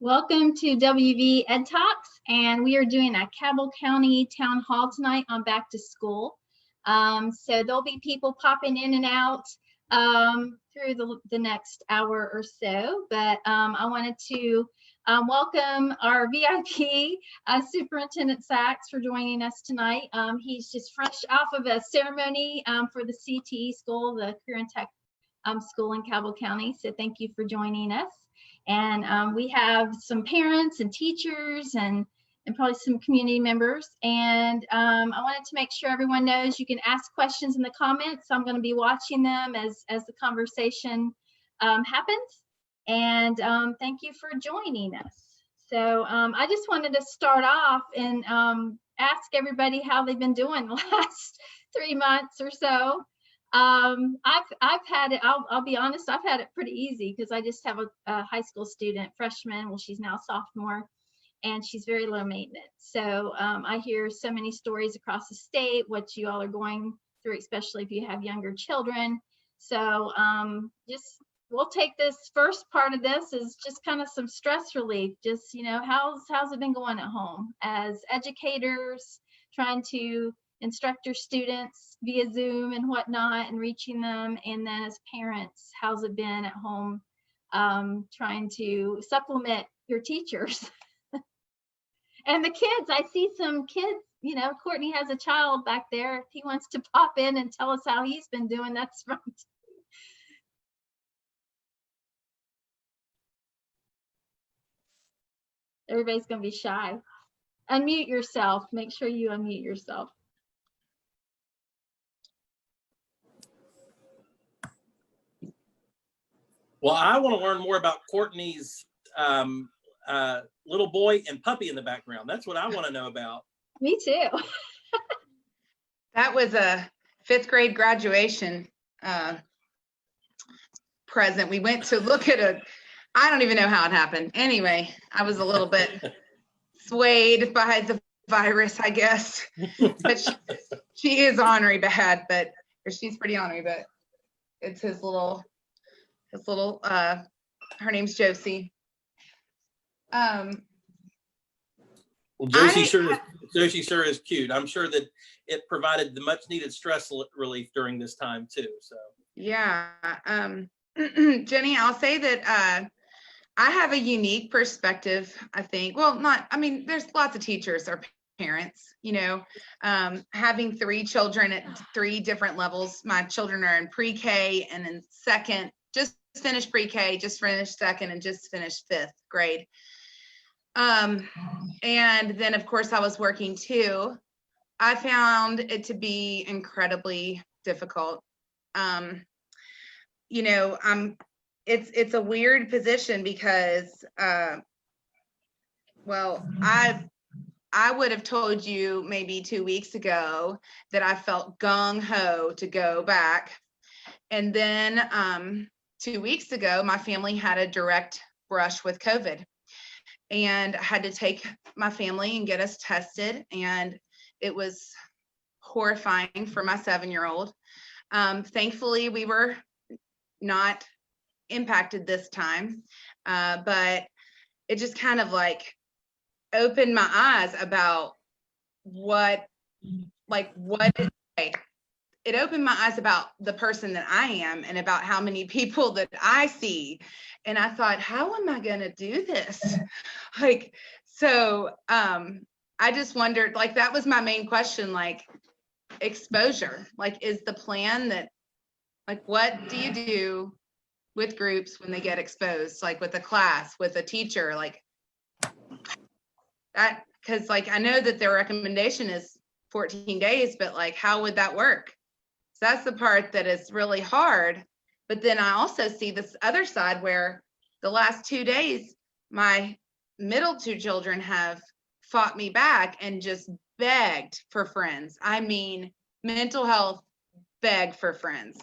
Welcome to WV Ed Talks, and we are doing a Cabell County Town Hall tonight on back to school. So there'll be people popping in and out through the next hour or so, but I wanted to welcome our VIP, Superintendent Saxe, for joining us tonight. He's just fresh off of a ceremony for the CTE school, the Career and Tech school in Cabell County, so thank you for joining us. And we have some parents and teachers and probably some community members. And I wanted to make sure everyone knows you can ask questions in the comments. So I'm going to be watching them as the conversation happens. And thank you for joining us. So I just wanted to start off and ask everybody how they've been doing the last 3 months or so. I've had it, I'll be honest, I've had it pretty easy because I just have a high school student, freshman, well, she's now sophomore, and she's very low maintenance. So I hear so many stories across the state, what you all are going through, especially if you have younger children. So we'll take this first part of this is just kind of some stress relief. Just, you know, how's it been going at home as educators, trying to instruct your students via Zoom and whatnot and reaching them, and then as parents, how's it been at home trying to supplement your teachers? And the kids, I see some kids, you know, Courtney has a child back there. If he wants to pop in and tell us how he's been doing, that's fine. Everybody's gonna be shy. Unmute yourself, make sure you unmute yourself. Well, I want to learn more about Courtney's little boy and puppy in the background. That's what I want to know about. Me too. That was a 5th grade graduation present. We went to look at I don't even know how it happened. Anyway, I was a little bit swayed by the virus, I guess. But she is ornery bad, or she's pretty ornery, but it's his little, her name's Josie. Well, Josie sure is cute. I'm sure that it provided the much needed stress relief during this time too. So yeah, Jenny, I'll say that I have a unique perspective, I think. Well, there's lots of teachers or parents, you know, having 3 children at 3 different levels. My children are in pre-K and in second, just finished pre-K, just finished second, and just finished 5th grade. And then of course I was working too. I found it to be incredibly difficult. You know, it's a weird position because, well, I would have told you maybe 2 weeks ago that I felt gung-ho to go back. And then 2 weeks ago, my family had a direct brush with COVID. And I had to take my family and get us tested. And it was horrifying for my 7-year-old. Thankfully, we were not impacted this time. But it just kind of like opened my eyes about it opened my eyes about the person that I am and about how many people that I see. And I thought, how am I going to do this? So I just wondered, that was my main question, exposure, is the plan that, what do you do with groups when they get exposed, with a class, with a teacher, that, because I know that their recommendation is 14 days, but how would that work? So that's the part that is really hard. But then I also see this other side where the last 2 days, my middle 2 children have fought me back and just begged for friends. I mean, mental health, beg for friends.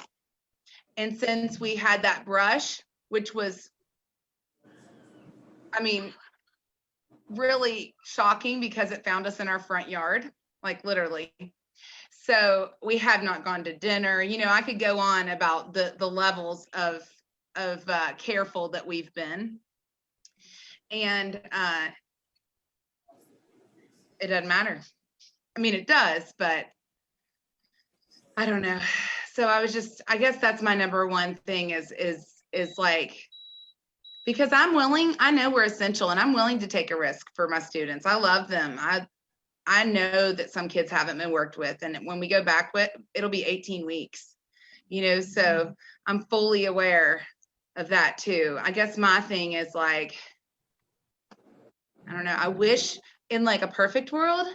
And since we had that brush, which was, really shocking because it found us in our front yard, literally. So we have not gone to dinner. You know, I could go on about the levels of careful that we've been. And it doesn't matter. I mean, it does, but I don't know. So I guess that's my number one thing is like, because I'm willing, I know we're essential and I'm willing to take a risk for my students. I love them. I know that some kids haven't been worked with, and when we go back with, it'll be 18 weeks, you know, so I'm fully aware of that too. I guess my thing is like, I don't know, I wish in like a perfect world,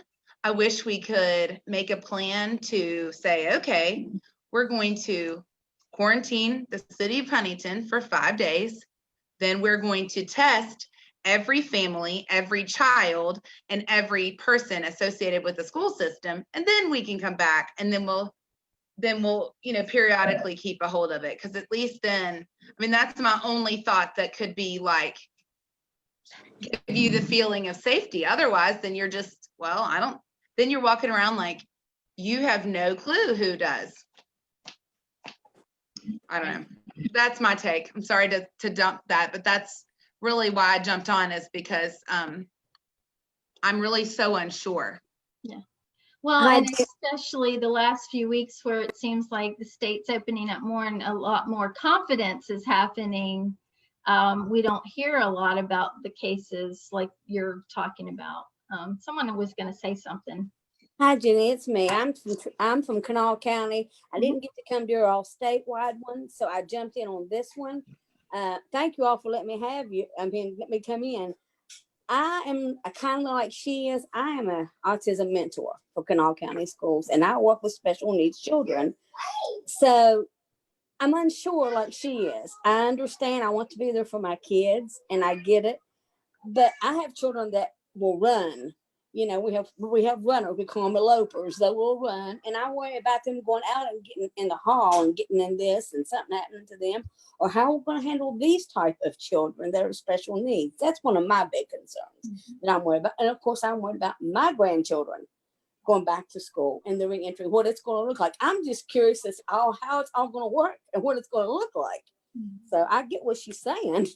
I wish we could make a plan to say, okay, we're going to quarantine the city of Huntington for 5 days. Then we're going to test every family, every child, and every person associated with the school system. And then we can come back, and then we'll, you know, periodically keep a hold of it. Cause at least then, I mean, that's my only thought that could be like, give you the feeling of safety. Otherwise, then you're just, well, then you're walking around like you have no clue who does. I don't know. That's my take. I'm sorry to dump that, but that's really why I jumped on, is because I'm really so unsure. Yeah. Well, and especially the last few weeks where it seems like the state's opening up more and a lot more confidence is happening. We don't hear a lot about the cases like you're talking about. Someone was going to say something. Hi, Jenny, it's me. I'm from Kanawha County. I didn't get to come to your all statewide one, so I jumped in on this one. Thank you all for letting me let me come in. I am kind of like she is. I am an autism mentor for Kanawha County Schools, and I work with special needs children. So I'm unsure like she is. I understand. I want to be there for my kids, and I get it. But I have children that will run. You know, we have runners, we call them elopers, they will run, and I worry about them going out and getting in the hall and getting in this and something happening to them, or how we're going to handle these type of children that are special needs. That's one of my big concerns that I'm worried about. And of course, I'm worried about my grandchildren going back to school and the reentry, what it's going to look like. I'm just curious as to how it's all going to work and what it's going to look like. So I get what she's saying.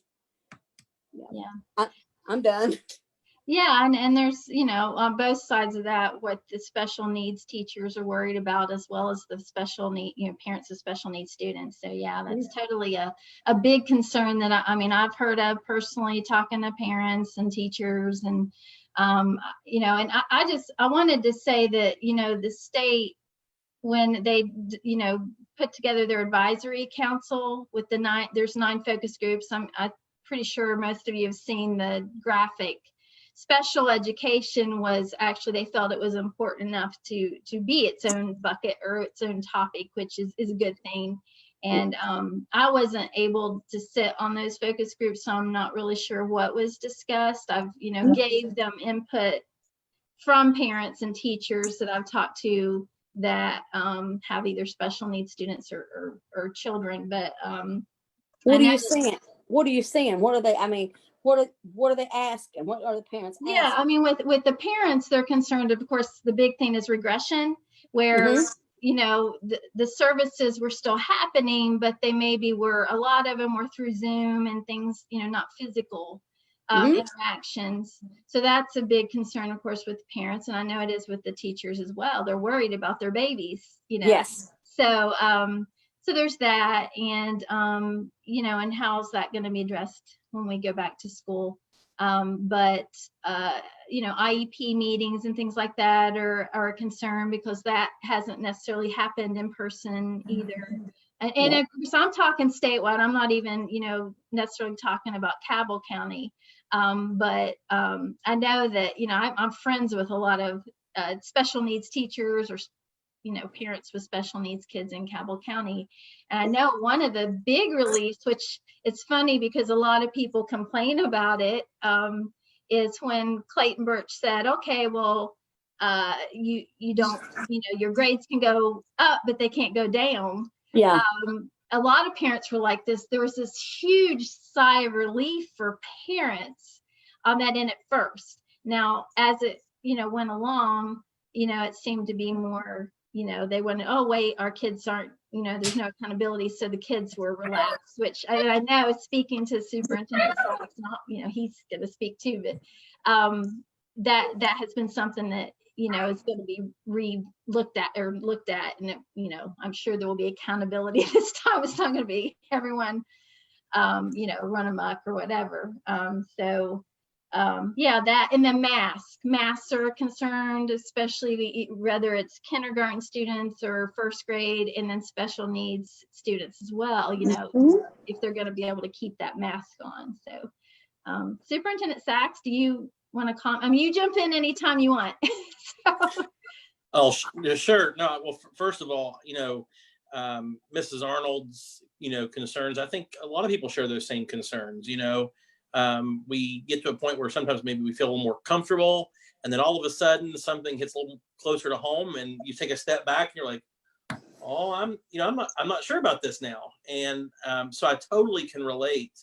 Yeah. I'm done. Yeah, and there's, you know, on both sides of that, what the special needs teachers are worried about, as well as the special need, you know, parents of special needs students. So yeah, that's totally a big concern that I mean, I've heard of personally, talking to parents and teachers, and you know, and I wanted to say that, you know, the state, when they, you know, put together their advisory council with there's 9 focus groups. I'm pretty sure most of you have seen the graphic. Special education was actually, they felt it was important enough to be its own bucket or its own topic, which is a good thing. And I wasn't able to sit on those focus groups, so I'm not really sure what was discussed. I've, you know, gave them input from parents and teachers that I've talked to that have either special needs students or children. But what are you saying? What are you saying? What are they? I mean, what are they asking? What are the parents asking? Yeah, I mean, with the parents, they're concerned. Of course, the big thing is regression, where you know the services were still happening, but they maybe were, a lot of them were through Zoom and things, you know, not physical interactions. So that's a big concern, of course, with the parents, and I know it is with the teachers as well. They're worried about their babies, you know. Yes. So so there's that, and you know, and how's that going to be addressed when we go back to school? But you know, IEP meetings and things like that are a concern, because that hasn't necessarily happened in person either. And of course, I'm talking statewide. I'm not even, you know, necessarily talking about Cabell County. But I know that, you know, I'm friends with a lot of special needs teachers, or you know, parents with special needs kids in Cabell County. And I know one of the big reliefs, which it's funny because a lot of people complain about it, is when Clayton Birch said, okay, well, you don't, you know, your grades can go up, but they can't go down. Yeah. A lot of parents were like this. There was this huge sigh of relief for parents on that end at first. Now, as it, you know, went along, you know, it seemed to be more you know, they went, oh, wait, our kids aren't, you know, there's no accountability. So the kids were relaxed, which I know, speaking to Superintendent Saxe, not, you know, he's going to speak too, but that has been something that, you know, is going to be looked at. And, you know, I'm sure there will be accountability this time. It's not going to be everyone, you know, run amok or whatever. Yeah, that, and then masks are concerned, especially whether it's kindergarten students or first grade, and then special needs students as well, you know, if they're going to be able to keep that mask on. So Superintendent Saxe, do you want to comment? I mean, you jump in anytime you want. So. Oh, sure. No, well, first of all, you know, Mrs. Arnold's, you know, concerns, I think a lot of people share those same concerns. You know, we get to a point where sometimes maybe we feel a little more comfortable, and then all of a sudden something hits a little closer to home, and you take a step back and you're like, oh, I'm not sure about this now. And so I totally can relate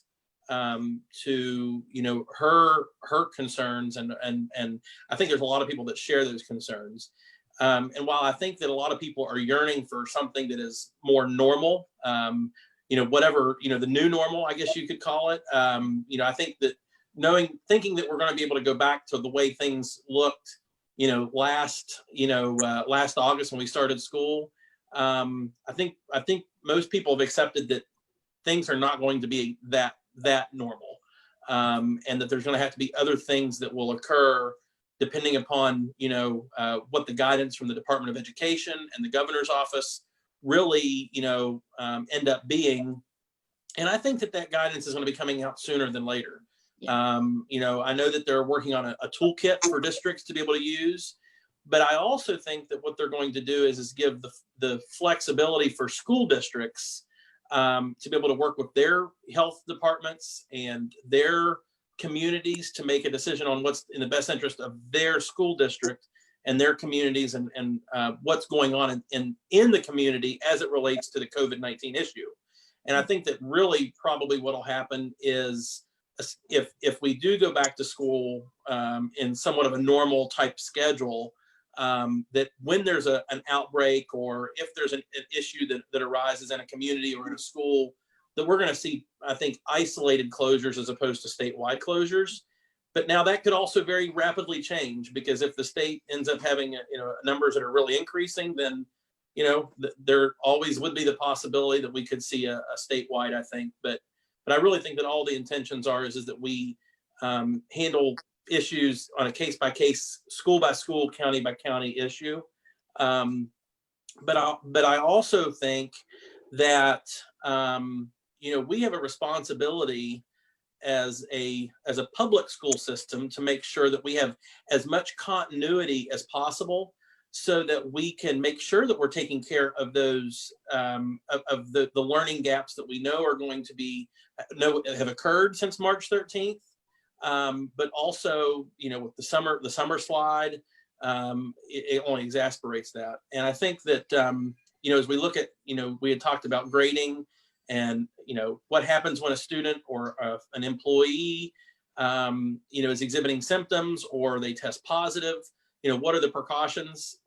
to, you know, her concerns, and I think there's a lot of people that share those concerns. And while I think that a lot of people are yearning for something that is more normal, you know, whatever, you know, the new normal, I guess you could call it, you know, I think that thinking that we're going to be able to go back to the way things looked, you know, last August when we started school, I think most people have accepted that things are not going to be that normal, and that there's going to have to be other things that will occur depending upon, you know, what the guidance from the Department of Education and the governor's office really, you know, end up being. And I think that guidance is going to be coming out sooner than later. Yeah. You know, I know that they're working on a toolkit for districts to be able to use, but I also think that what they're going to do is give the flexibility for school districts to be able to work with their health departments and their communities to make a decision on what's in the best interest of their school district and their communities, and what's going on in the community as it relates to the COVID-19 issue. And I think that really probably what'll happen is if we do go back to school in somewhat of a normal type schedule, that when there's an outbreak, or if there's an issue that arises in a community or in a school, that we're going to see, I think, isolated closures as opposed to statewide closures. But now that could also very rapidly change, because if the state ends up having, you know, numbers that are really increasing, then, you know, there always would be the possibility that we could see a statewide, I think. But I really think that all the intentions is that we handle issues on a case by case, school by school, county by county issue. But I also think that you know, we have a responsibility as a public school system to make sure that we have as much continuity as possible, so that we can make sure that we're taking care of those of the learning gaps that we know are going to have occurred since March 13th. But also, you know, with the summer slide, it only exasperates that. And I think that, you know, as we look at, you know, we had talked about grading, and, you know, what happens when a student or an employee, you know, is exhibiting symptoms or they test positive, you know, what are the precautions?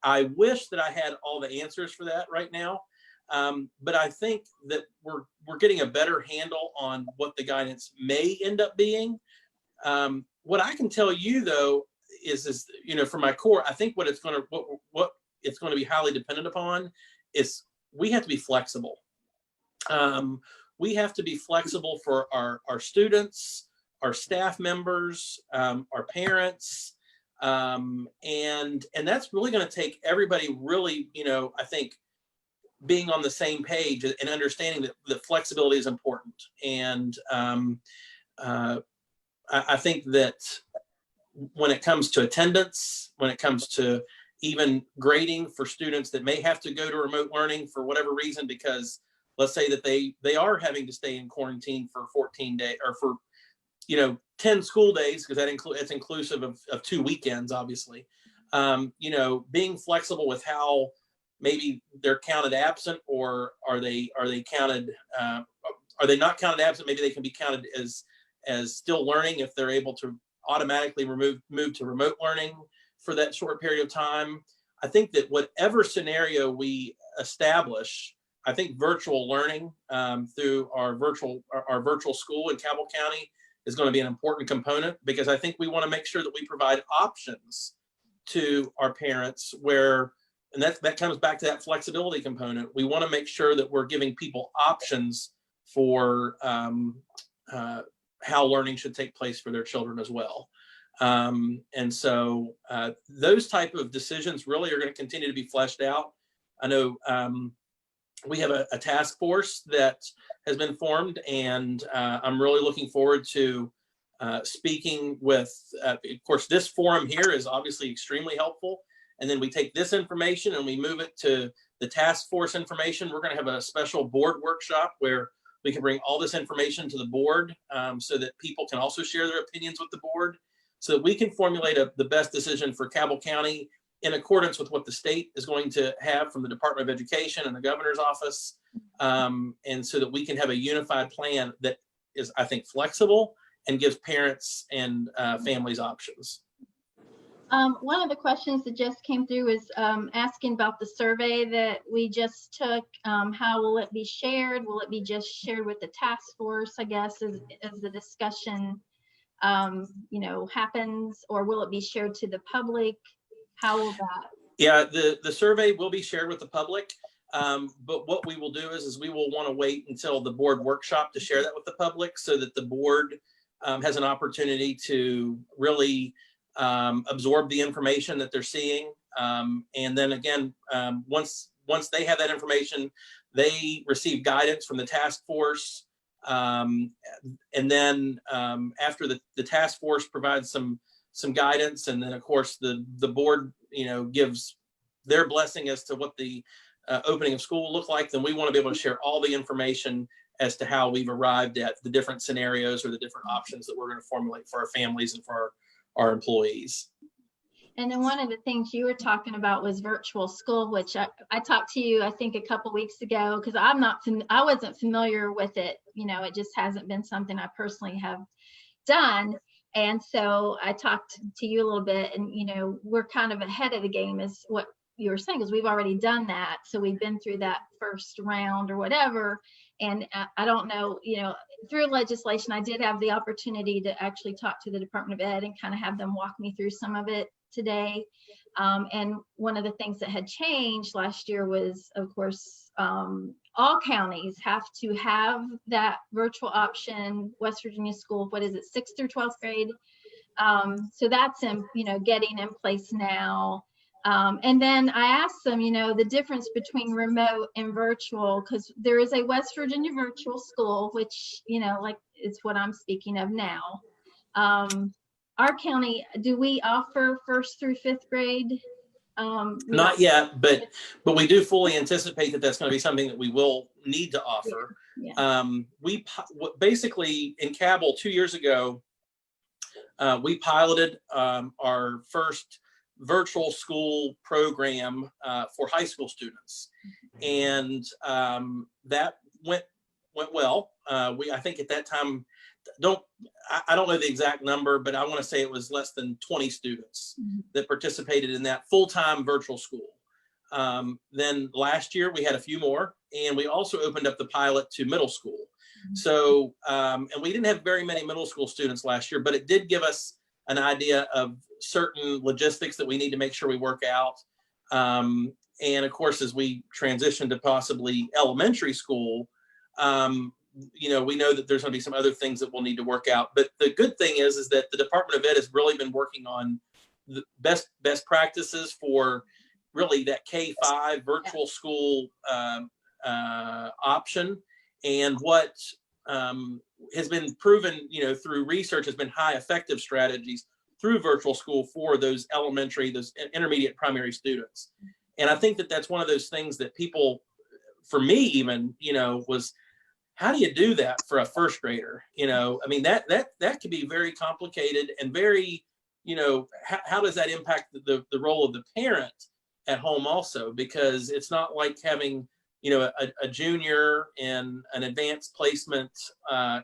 I wish that I had all the answers for that right now. But I think that we're getting a better handle on what the guidance may end up being. What I can tell you though is, you know, for my core, I think what it's going to be highly dependent upon is we have to be flexible. We have to be flexible for our students, our staff members, our parents, and that's really going to take everybody really, you know, I think, being on the same page and understanding that flexibility is important. And I think that when it comes to attendance, when it comes to even grading for students that may have to go to remote learning for whatever reason, because let's say that they are having to stay in quarantine for 14 days or for, you know, 10 school days, because it's inclusive of 2 weekends, obviously. You know, being flexible with how maybe they're counted absent, or are they counted, are they not counted absent? Maybe they can be counted as still learning if they're able to automatically move to remote learning for that short period of time. I think that whatever scenario we establish, I think virtual learning through our virtual school in Cabell County is going to be an important component, because I think we want to make sure that we provide options to our parents and that comes back to that flexibility component. We want to make sure that we're giving people options for how learning should take place for their children as well. And so those type of decisions really are going to continue to be fleshed out. I know we have a task force that has been formed, and I'm really looking forward to speaking with, of course, this forum here is obviously extremely helpful. And then we take this information and we move it to the task force information. We're going to have a special board workshop where we can bring all this information to the board so that people can also share their opinions with the board, so that we can formulate the best decision for Cabell County in accordance with what the state is going to have from the Department of Education and the governor's office. And so that we can have a unified plan that is, I think, flexible and gives parents and families options. One of the questions that just came through is asking about the survey that we just took. How will it be shared? Will it be just shared with the task force, I guess, as the discussion happens, or will it be shared to the public? How will that? Yeah, the survey will be shared with the public. But what we will do is we will want to wait until the board workshop to share that with the public, so that the board has an opportunity to really absorb the information that they're seeing. And then again, once they have that information, they receive guidance from the task force. And then after the task force provides some guidance, and then of course the board gives their blessing as to what the opening of school will look like, then we want to be able to share all the information as to how we've arrived at the different scenarios or the different options that we're going to formulate for our families and for our employees. And then one of the things you were talking about was virtual school, which I talked to you, I think, a couple weeks ago, because I wasn't familiar with it. It just hasn't been something I personally have done. And so I talked to you a little bit, and, we're kind of ahead of the game, is what you were saying, because we've already done that. So we've been through that first round or whatever. And I don't know, through legislation, I did have the opportunity to actually talk to the Department of Ed and kind of have them walk me through some of it today. And one of the things that had changed last year was, of course, all counties have to have that virtual option. West Virginia School, 6th through 12th grade. So that's getting in place now. And then I asked them, the difference between remote and virtual, because there is a West Virginia virtual school, which, it's what I'm speaking of now. Our county, do we offer 1st through 5th grade? Not yet, but we do fully anticipate that that's going to be something that we will need to offer. Yeah. We basically in Cabell 2 years ago, we piloted our first virtual school program for high school students, and that went well. I think at that time, I don't know the exact number, but I want to say it was less than 20 students that participated in that full-time virtual school. Then last year we had a few more, and we also opened up the pilot to middle school. So, and we didn't have very many middle school students last year, but it did give us an idea of certain logistics that we need to make sure we work out. And of course, as we transition to possibly elementary school, we know that there's going to be some other things that we'll need to work out. But the good thing is that the Department of Ed has really been working on the best practices for really that K-5 virtual school option. And what has been proven, through research, has been high effective strategies through virtual school for those elementary, those intermediate primary students. And I think that that's one of those things that people, for me even, was, how do you do that for a first grader? That could be very complicated and very, how does that impact the role of the parent at home also? Because it's not like having, a junior in an advanced placement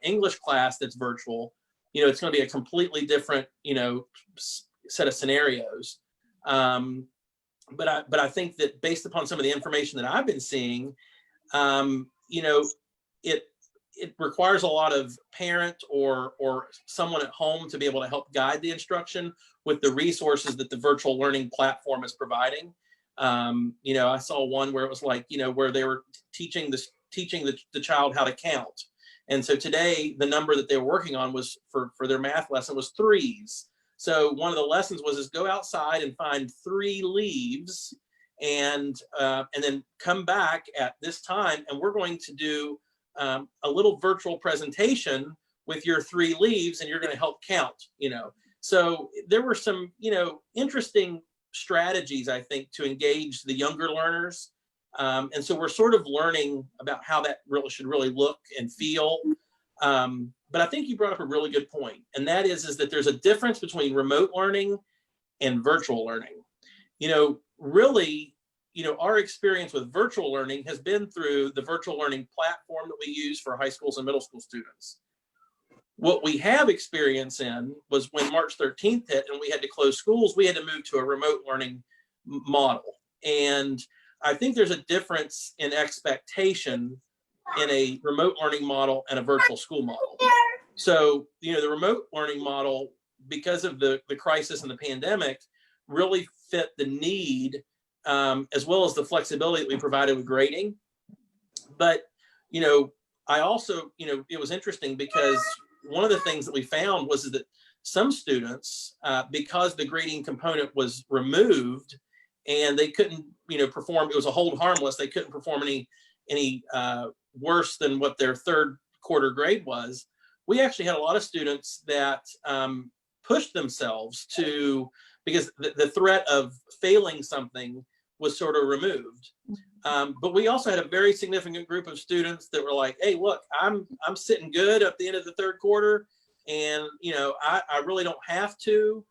English class that's virtual. It's going to be a completely different, set of scenarios. but I think that based upon some of the information that I've been seeing, it requires a lot of parent or someone at home to be able to help guide the instruction with the resources that the virtual learning platform is providing. I saw one where it was like, where they were teaching the child how to count. And so today the number that they were working on was for their math lesson was 3s. So one of the lessons was go outside and find 3 leaves and then come back at this time. And we're going to do a little virtual presentation with your 3 leaves, and you're going to help count, So there were some, interesting strategies, I think, to engage the younger learners. And so we're sort of learning about how that should really look and feel. But I think you brought up a really good point, and that is that there's a difference between remote learning and virtual learning. Really, our experience with virtual learning has been through the virtual learning platform that we use for high schools and middle school students. What we have experience in was when March 13th hit and we had to close schools, we had to move to a remote learning model. And I think there's a difference in expectation in a remote learning model and a virtual school model. So, the remote learning model, because of the crisis and the pandemic, really fit the need as well as the flexibility that we provided with grading. But, I also, it was interesting because one of the things that we found was that some students, because the grading component was removed and they couldn't, perform, it was a hold harmless, they couldn't perform any worse than what their 3rd quarter grade was. We actually had a lot of students that pushed themselves because the threat of failing something was sort of removed. But we also had a very significant group of students that were like, hey, look, I'm sitting good at the end of the 3rd quarter, and I really don't have to,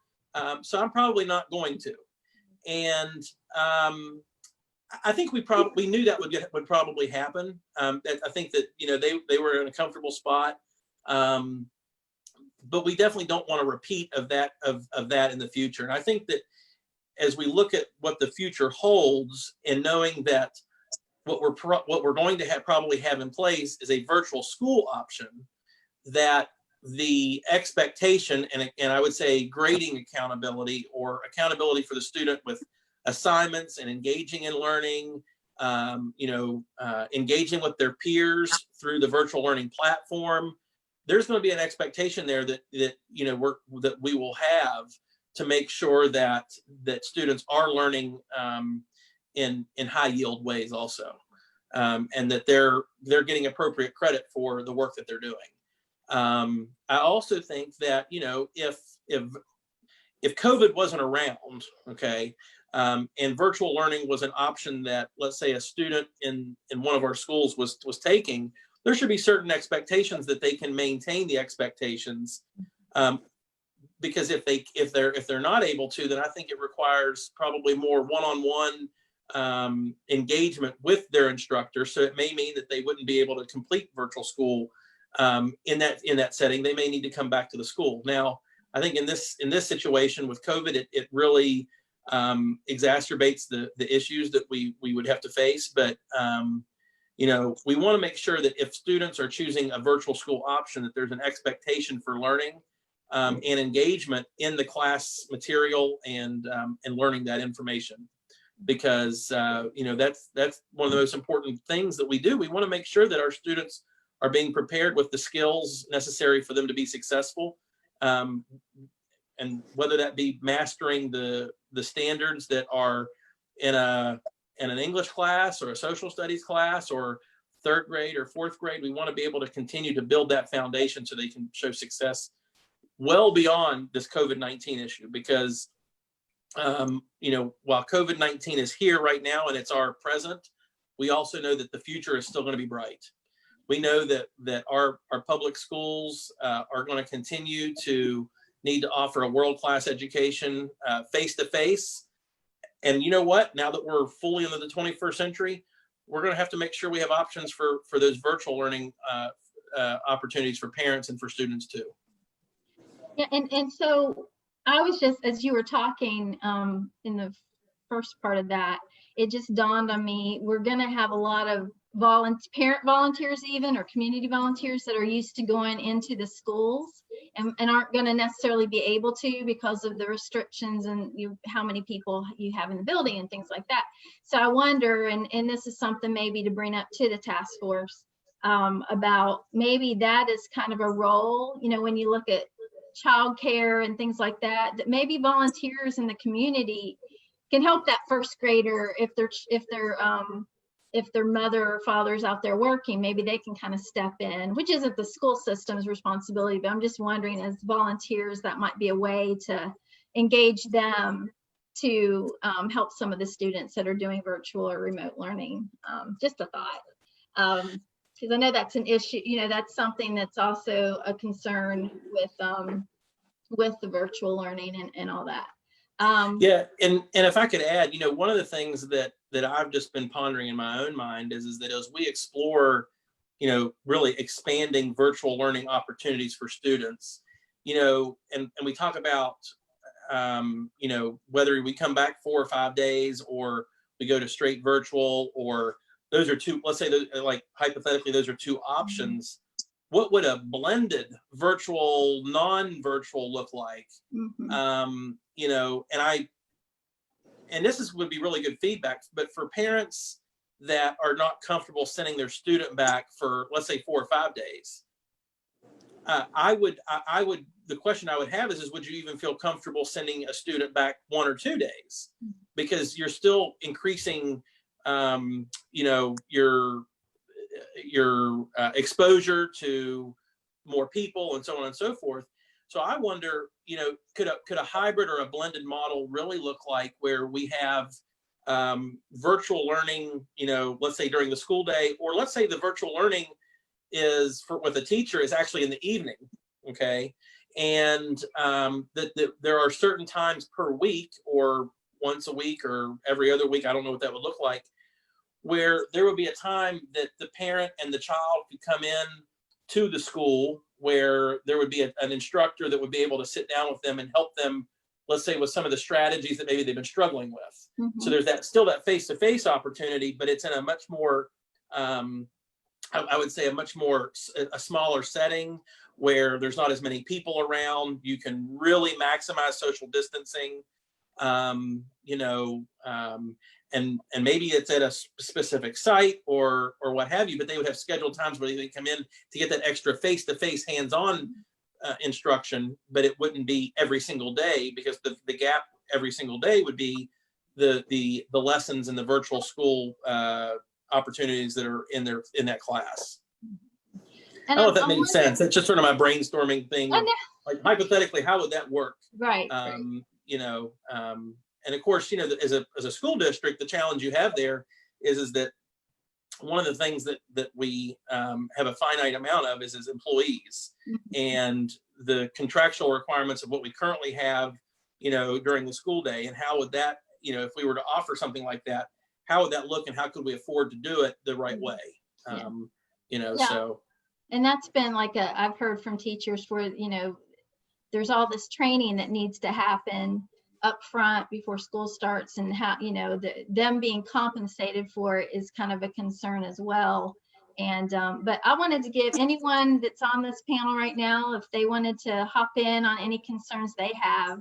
so I'm probably not going to. And I think we knew that would probably happen. I think that they were in a comfortable spot, but we definitely don't want a repeat of that in the future. And I think that as we look at what the future holds, and knowing that what we're going to probably have in place is a virtual school option, that the expectation and I would say grading accountability or accountability for the student with assignments and engaging in learning, engaging with their peers through the virtual learning platform, there's going to be an expectation there that we will have to make sure that students are learning in high yield ways also, and that they're getting appropriate credit for the work that they're doing. I also think that if COVID wasn't around, okay, and virtual learning was an option that, let's say, a student in one of our schools was taking, there should be certain expectations that they can maintain the expectations. Because if they're not able to, then I think it requires probably more one-on-one engagement with their instructor. So it may mean that they wouldn't be able to complete virtual school in that setting. They may need to come back to the school. Now, I think in this situation with COVID, it really exacerbates the issues that we would have to face. But we want to make sure that if students are choosing a virtual school option, that there's an expectation for learning and engagement in the class material and learning that information, because that's one of the most important things that we do. We want to make sure that our students are being prepared with the skills necessary for them to be successful, and whether that be mastering the standards that are in an English class or a social studies class or 3rd grade or 4th grade. We want to be able to continue to build that foundation so they can show success well beyond this COVID-19 issue, because while COVID-19 is here right now and it's our present, we also know that the future is still going to be bright. We know that our public schools are going to continue to need to offer a world-class education face-to-face. And you know what? Now that we're fully into the 21st century, we're going to have to make sure we have options for those virtual learning opportunities for parents and for students too. Yeah, and so I was just, as you were talking in the first part of that, it just dawned on me, we're going to have a lot of parent volunteers even, or community volunteers that are used to going into the schools and aren't going to necessarily be able to because of the restrictions and how many people you have in the building and things like that. So I wonder, and this is something maybe to bring up to the task force, about maybe that is kind of a role, when you look at childcare and things like that, that maybe volunteers in the community can help that first grader if their mother or father's out there working, maybe they can kind of step in, which isn't the school system's responsibility, but I'm just wondering, as volunteers, that might be a way to engage them to help some of the students that are doing virtual or remote learning. Just a thought. Because I know that's an issue, that's something that's also a concern with the virtual learning and all that. Yeah, and if I could add, one of the things that I've just been pondering in my own mind is that as we explore, really expanding virtual learning opportunities for students, and we talk about, whether we come back 4 or 5 days or we go to straight virtual, or those are two, let's say, like hypothetically, those are two options. What would a blended virtual, non-virtual look like? Mm-hmm. And this would be really good feedback, but for parents that are not comfortable sending their student back for, let's say, 4 or 5 days, the question I would have is would you even feel comfortable sending a student back 1 or 2 days? Because you're still increasing, your exposure to more people and so on and so forth. So I wonder, could a hybrid or a blended model really look like, where we have virtual learning, let's say during the school day, or let's say the virtual learning is with a teacher is actually in the evening, okay? And that there are certain times per week, or once a week, or every other week, I don't know what that would look like, where there would be a time that the parent and the child could come in to the school, where there would be an instructor that would be able to sit down with them and help them, let's say, with some of the strategies that maybe they've been struggling with. Mm-hmm. So there's still that face-to-face opportunity, but it's in a much more, I would say, a smaller setting, where there's not as many people around. You can really maximize social distancing, and maybe it's at a specific site or what have you, but they would have scheduled times where they come in to get that extra face-to-face hands-on instruction, but it wouldn't be every single day, because the gap every single day would be the lessons in the virtual school opportunities that are in that class. I don't know if that makes sense. That's just sort of my brainstorming thing. Like, hypothetically, how would that work? Right. And of course, as a school district, the challenge you have there is that one of the things that we have a finite amount of is employees. Mm-hmm. And the contractual requirements of what we currently have, during the school day, and how would that, if we were to offer something like that, how would that look, and how could we afford to do it the right way? Yeah. So. And that's been I've heard from teachers where, there's all this training that needs to happen up front before school starts, and how, them being compensated for it is kind of a concern as well. And, but I wanted to give anyone that's on this panel right now, if they wanted to hop in on any concerns they have,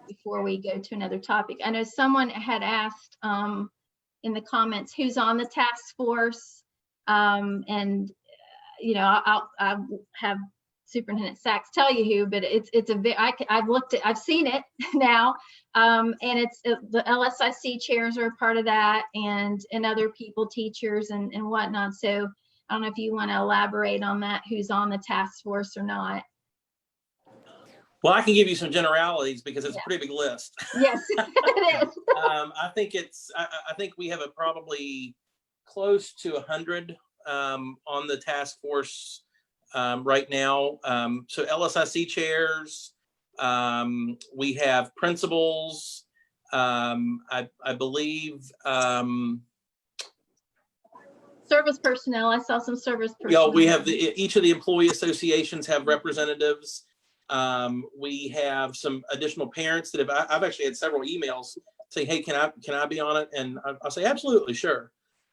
before we go to another topic. I know someone had asked in the comments who's on the task force. And I'll have Superintendent Saxe tell you who, but I've seen it now, and it's the LSIC chairs are a part of that, and other people, teachers and whatnot. So I don't know if you want to elaborate on that, who's on the task force or not. Well, I can give you some generalities, because it's a pretty big list. Yes, it is. I think we have probably close to 100 on the task force right now. So LSIC chairs, we have principals, I believe. Service personnel. I saw some service personnel. Yeah, we have each of the employee associations have representatives. We have some additional parents that I've actually had several emails say, hey, can I be on it? And I'll say, absolutely, sure.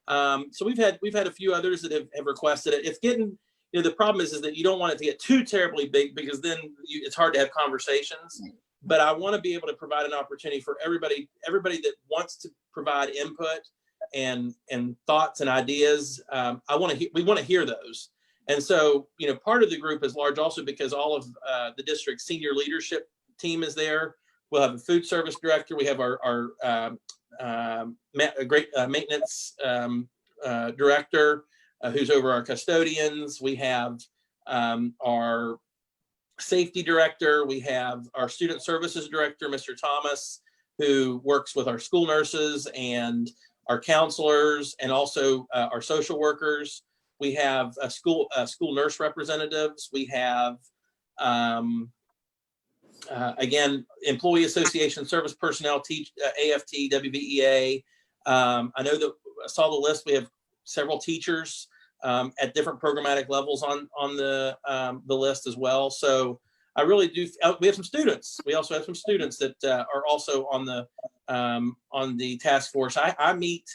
So we've had a few others that have requested it. It's getting, the problem is that you don't want it to get too terribly big, because then it's hard to have conversations. But I want to be able to provide an opportunity for everybody that wants to provide input and thoughts and ideas. We want to hear those. And so, part of the group is large also because all of the district's senior leadership team is there. We'll have a food service director. We have our great maintenance director who's over our custodians. We have our safety director. We have our student services director, Mr. Thomas, who works with our school nurses and our counselors, and also our social workers. We have school nurse representatives. We have, again, employee association service personnel, AFT, WVEA. I know that I saw the list. We have several teachers at different programmatic levels on the list as well. So I really do. We have some students. We also have some students that are also on the task force. I meet.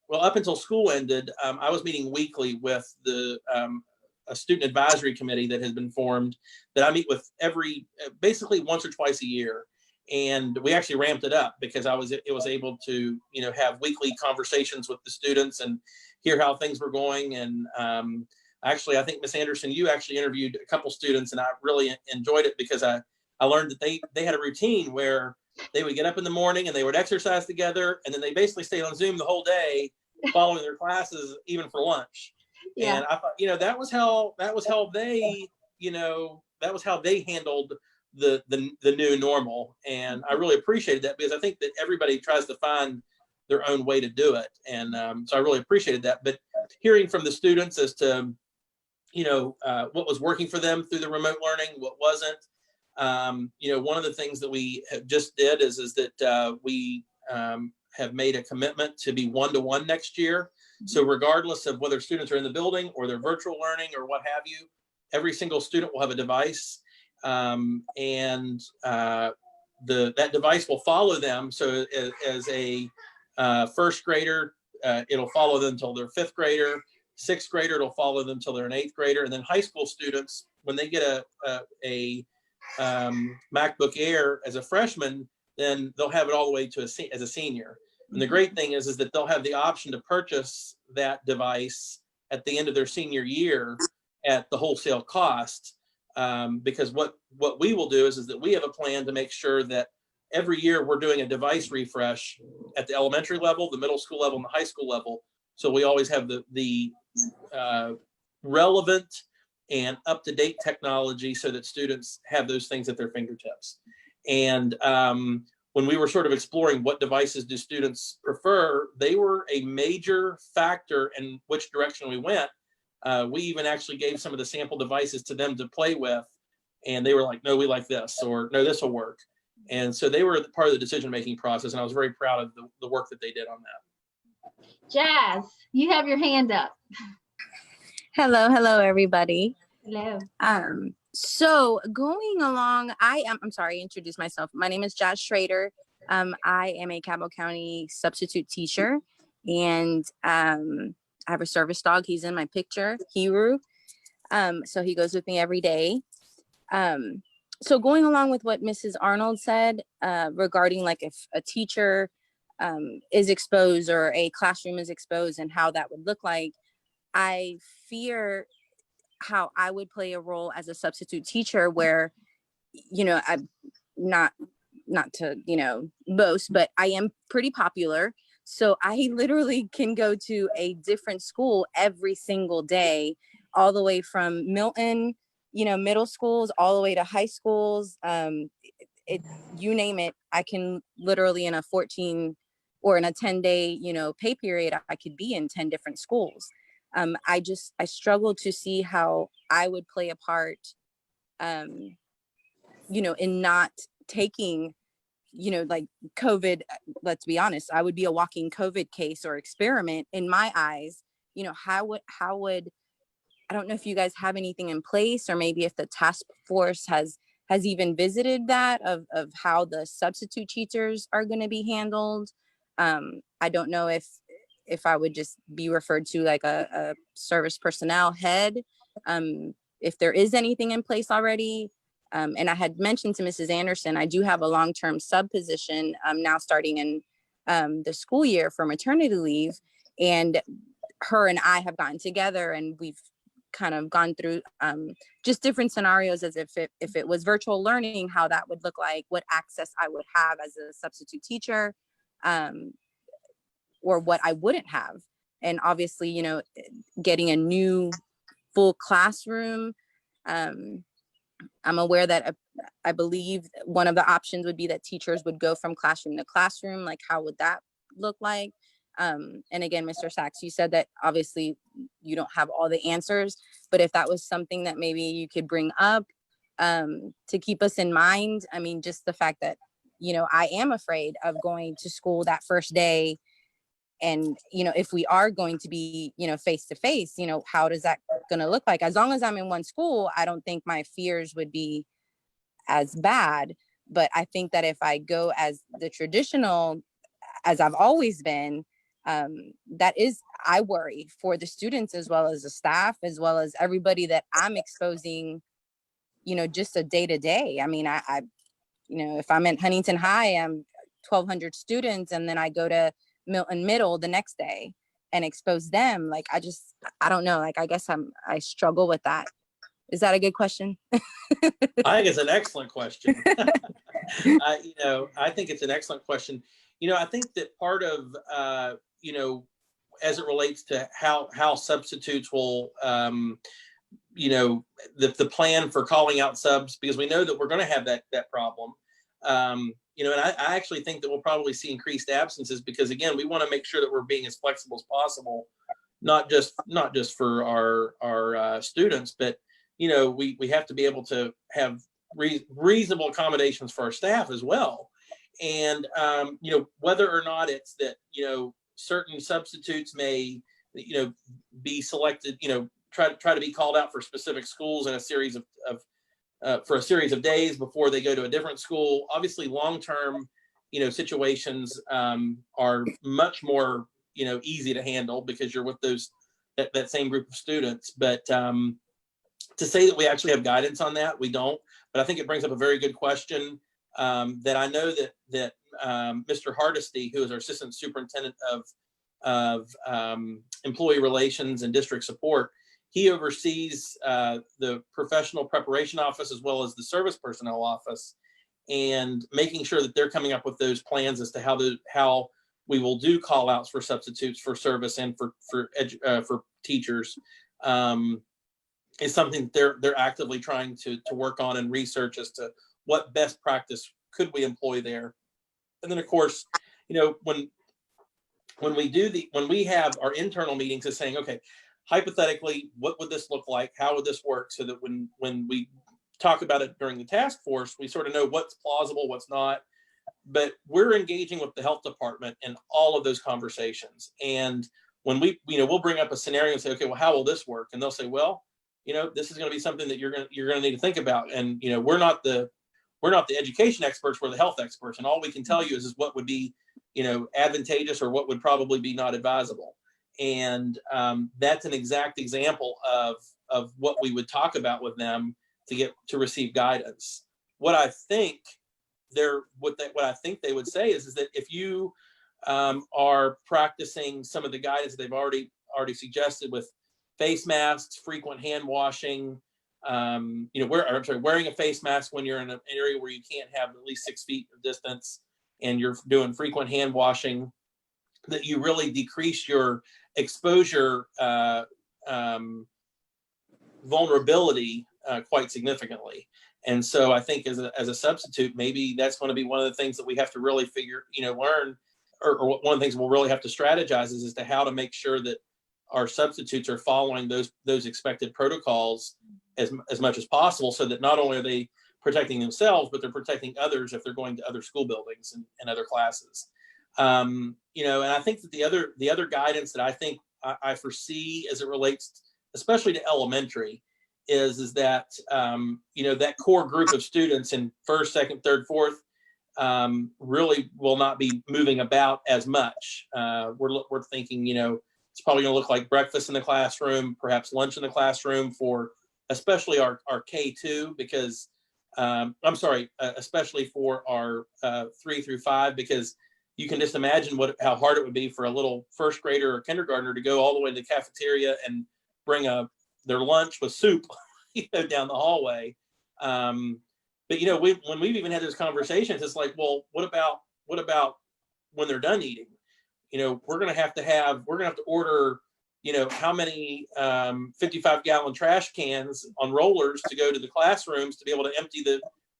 Well, up until school ended, I was meeting weekly with a student advisory committee that has been formed that I meet with basically once or twice a year. And we actually ramped it up because it was able to, have weekly conversations with the students and hear how things were going. And actually, I think Ms. Anderson, you actually interviewed a couple students, and I really enjoyed it because I learned that they had a routine where they would get up in the morning and they would exercise together, and then they basically stayed on Zoom the whole day following their classes, even for lunch. Yeah. And I thought, that was how they handled the new normal. And I really appreciated that because I think that everybody tries to find their own way to do it. And so I really appreciated that. But hearing from the students as to, what was working for them through the remote learning, what wasn't, one of the things that we just did is that we have made a commitment to be one-to-one next year. So regardless of whether students are in the building or they're virtual learning or what have you, every single student will have a device, and that device will follow them. So as a first grader, it'll follow them until they're fifth grader. Sixth grader, it'll follow them until they're an eighth grader. And then high school students, when they get a MacBook Air as a freshman, then they'll have it all the way to as a senior. And the great thing is that they'll have the option to purchase that device at the end of their senior year at the wholesale cost. Because what we will do is that we have a plan to make sure that every year we're doing a device refresh at the elementary level, the middle school level, and the high school level. So we always have the relevant and up-to-date technology so that students have those things at their fingertips. And when we were sort of exploring what devices do students prefer, they were a major factor in which direction we went. We even actually gave some of the sample devices to them to play with, and they were like, no, we like this, or no, this will work. And so they were part of the decision-making process, and I was very proud of the work that they did on that. Jazz, you have your hand up. Hello, everybody. Hello. So going along, I'm sorry, introduce myself. My name is Jazz Schrader. I am a Cabell County substitute teacher, and I have a service dog. He's in my picture, Hiru. So he goes with me every day. So going along with what Mrs. Arnold said regarding like if a teacher is exposed or a classroom is exposed and how that would look like, I fear how I would play a role as a substitute teacher where, I'm not to, boast, but I am pretty popular. So I literally can go to a different school every single day, all the way from Milton, middle schools, all the way to high schools. You name it, I can literally in a 14 or in a 10-day, pay period, I could be in 10 different schools. I struggle to see how I would play a part, in not taking, like COVID, let's be honest, I would be a walking COVID case or experiment in my eyes. How I don't know if you guys have anything in place, or maybe if the task force has even visited that of how the substitute teachers are going to be handled. I don't know if I would just be referred to like a service personnel head, if there is anything in place already. And I had mentioned to Mrs. Anderson, I do have a long-term sub position now starting in the school year for maternity leave. And her and I have gotten together and we've kind of gone through just different scenarios as if it was virtual learning, how that would look like, what access I would have as a substitute teacher, or what I wouldn't have. And obviously, you know, getting a new full classroom. I'm aware that I believe one of the options would be that teachers would go from classroom to classroom. Like, how would that look like? And again, Mr. Saxe, you said that obviously you don't have all the answers, but if that was something that maybe you could bring up to keep us in mind. I mean, just the fact that, you know, I am afraid of going to school that first day. And, you know, if we are going to be, you know, face to face, you know, how does that going to look like? As long as I'm in one school, I don't think my fears would be as bad. But I think that if I go as the traditional, as I've always been, that is, I worry for the students as well as the staff, as well as everybody that I'm exposing, you know, just a day to day. I mean, I, you know, if I'm at Huntington High, I'm 1,200 students, and then I go to Milton Middle the next day and expose them. Like, I don't know. Like, I guess I struggle with that. Is that a good question? I think it's an excellent question. You know, I think it's an excellent question. You know, I think that part of, you know, as it relates to how substitutes will, you know, the plan for calling out subs, because we know that we're going to have that problem. You know, and I actually think that we'll probably see increased absences because, again, we want to make sure that we're being as flexible as possible, not just for our students, but, you know, we have to be able to have reasonable accommodations for our staff as well. And, you know, whether or not it's that, you know, certain substitutes may, you know, be selected, you know, try to be called out for specific schools in a series for a series of days before they go to a different school. Obviously, long-term, you know, situations are much more, you know, easy to handle because you're with that same group of students. But to say that we actually have guidance on that, we don't. But I think it brings up a very good question that I know that Mr. Hardesty, who is our assistant superintendent of employee relations and district support, he oversees the professional preparation office as well as the service personnel office, and making sure that they're coming up with those plans as to how we will do call outs for substitutes for service and for teachers is something they're actively trying to work on and research as to what best practice could we employ there. And then, of course, you know, when we have our internal meetings, is saying, okay, hypothetically, what would this look like? How would this work? So that when we talk about it during the task force, we sort of know what's plausible, what's not. But we're engaging with the health department in all of those conversations. And when we'll bring up a scenario and say, okay, well, how will this work? And they'll say, well, you know, this is going to be something that you're going to need to think about. And, you know, we're not the education experts, we're the health experts. And all we can tell you is what would be, you know, advantageous or what would probably be not advisable. And that's an exact example of what we would talk about with them to receive guidance. What I think they would say is that if you are practicing some of the guidance that they've already suggested with face masks, frequent hand washing, you know, wearing a face mask when you're in an area where you can't have at least 6 feet of distance, and you're doing frequent hand washing, that you really decrease your exposure vulnerability quite significantly. And so I think as a substitute, maybe that's going to be one of the things that we have to really learn, or one of the things we'll really have to strategize is as to how to make sure that our substitutes are following those expected protocols as much as possible, so that not only are they protecting themselves, but they're protecting others if they're going to other school buildings and other classes. You know, and I think that the other guidance that I think I foresee as it relates especially to elementary, is that that core group of students in first, second, third, fourth really will not be moving about as much. We're thinking, it's probably going to look like breakfast in the classroom, perhaps lunch in the classroom for especially our K2, because especially for our 3 through 5, because you can just imagine how hard it would be for a little first grader or kindergartner to go all the way to the cafeteria and bring their lunch with soup, down the hallway. But when we've even had those conversations, it's like, well, what about when they're done eating? We're gonna have to order, how many 55-gallon trash cans on rollers to go to the classrooms to be able to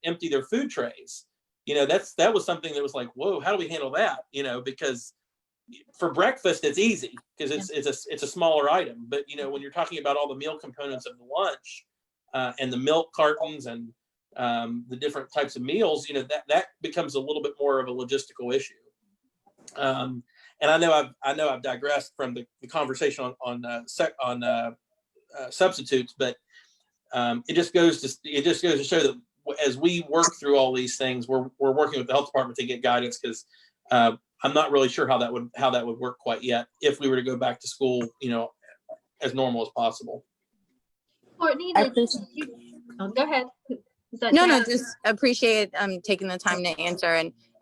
empty their food trays. That was something that was like, whoa, how do we handle that? Because for breakfast it's easy because it's a smaller item, but when you're talking about all the meal components of the lunch and the milk cartons and the different types of meals, that becomes a little bit more of a logistical issue. And I know I've digressed from the conversation on substitutes, but it just goes to show that as we work through all these things, we're working with the health department to get guidance, because I'm not really sure how that would work quite yet if we were to go back to school, as normal as possible. Courtney, go ahead. No, just appreciate taking the time to answer.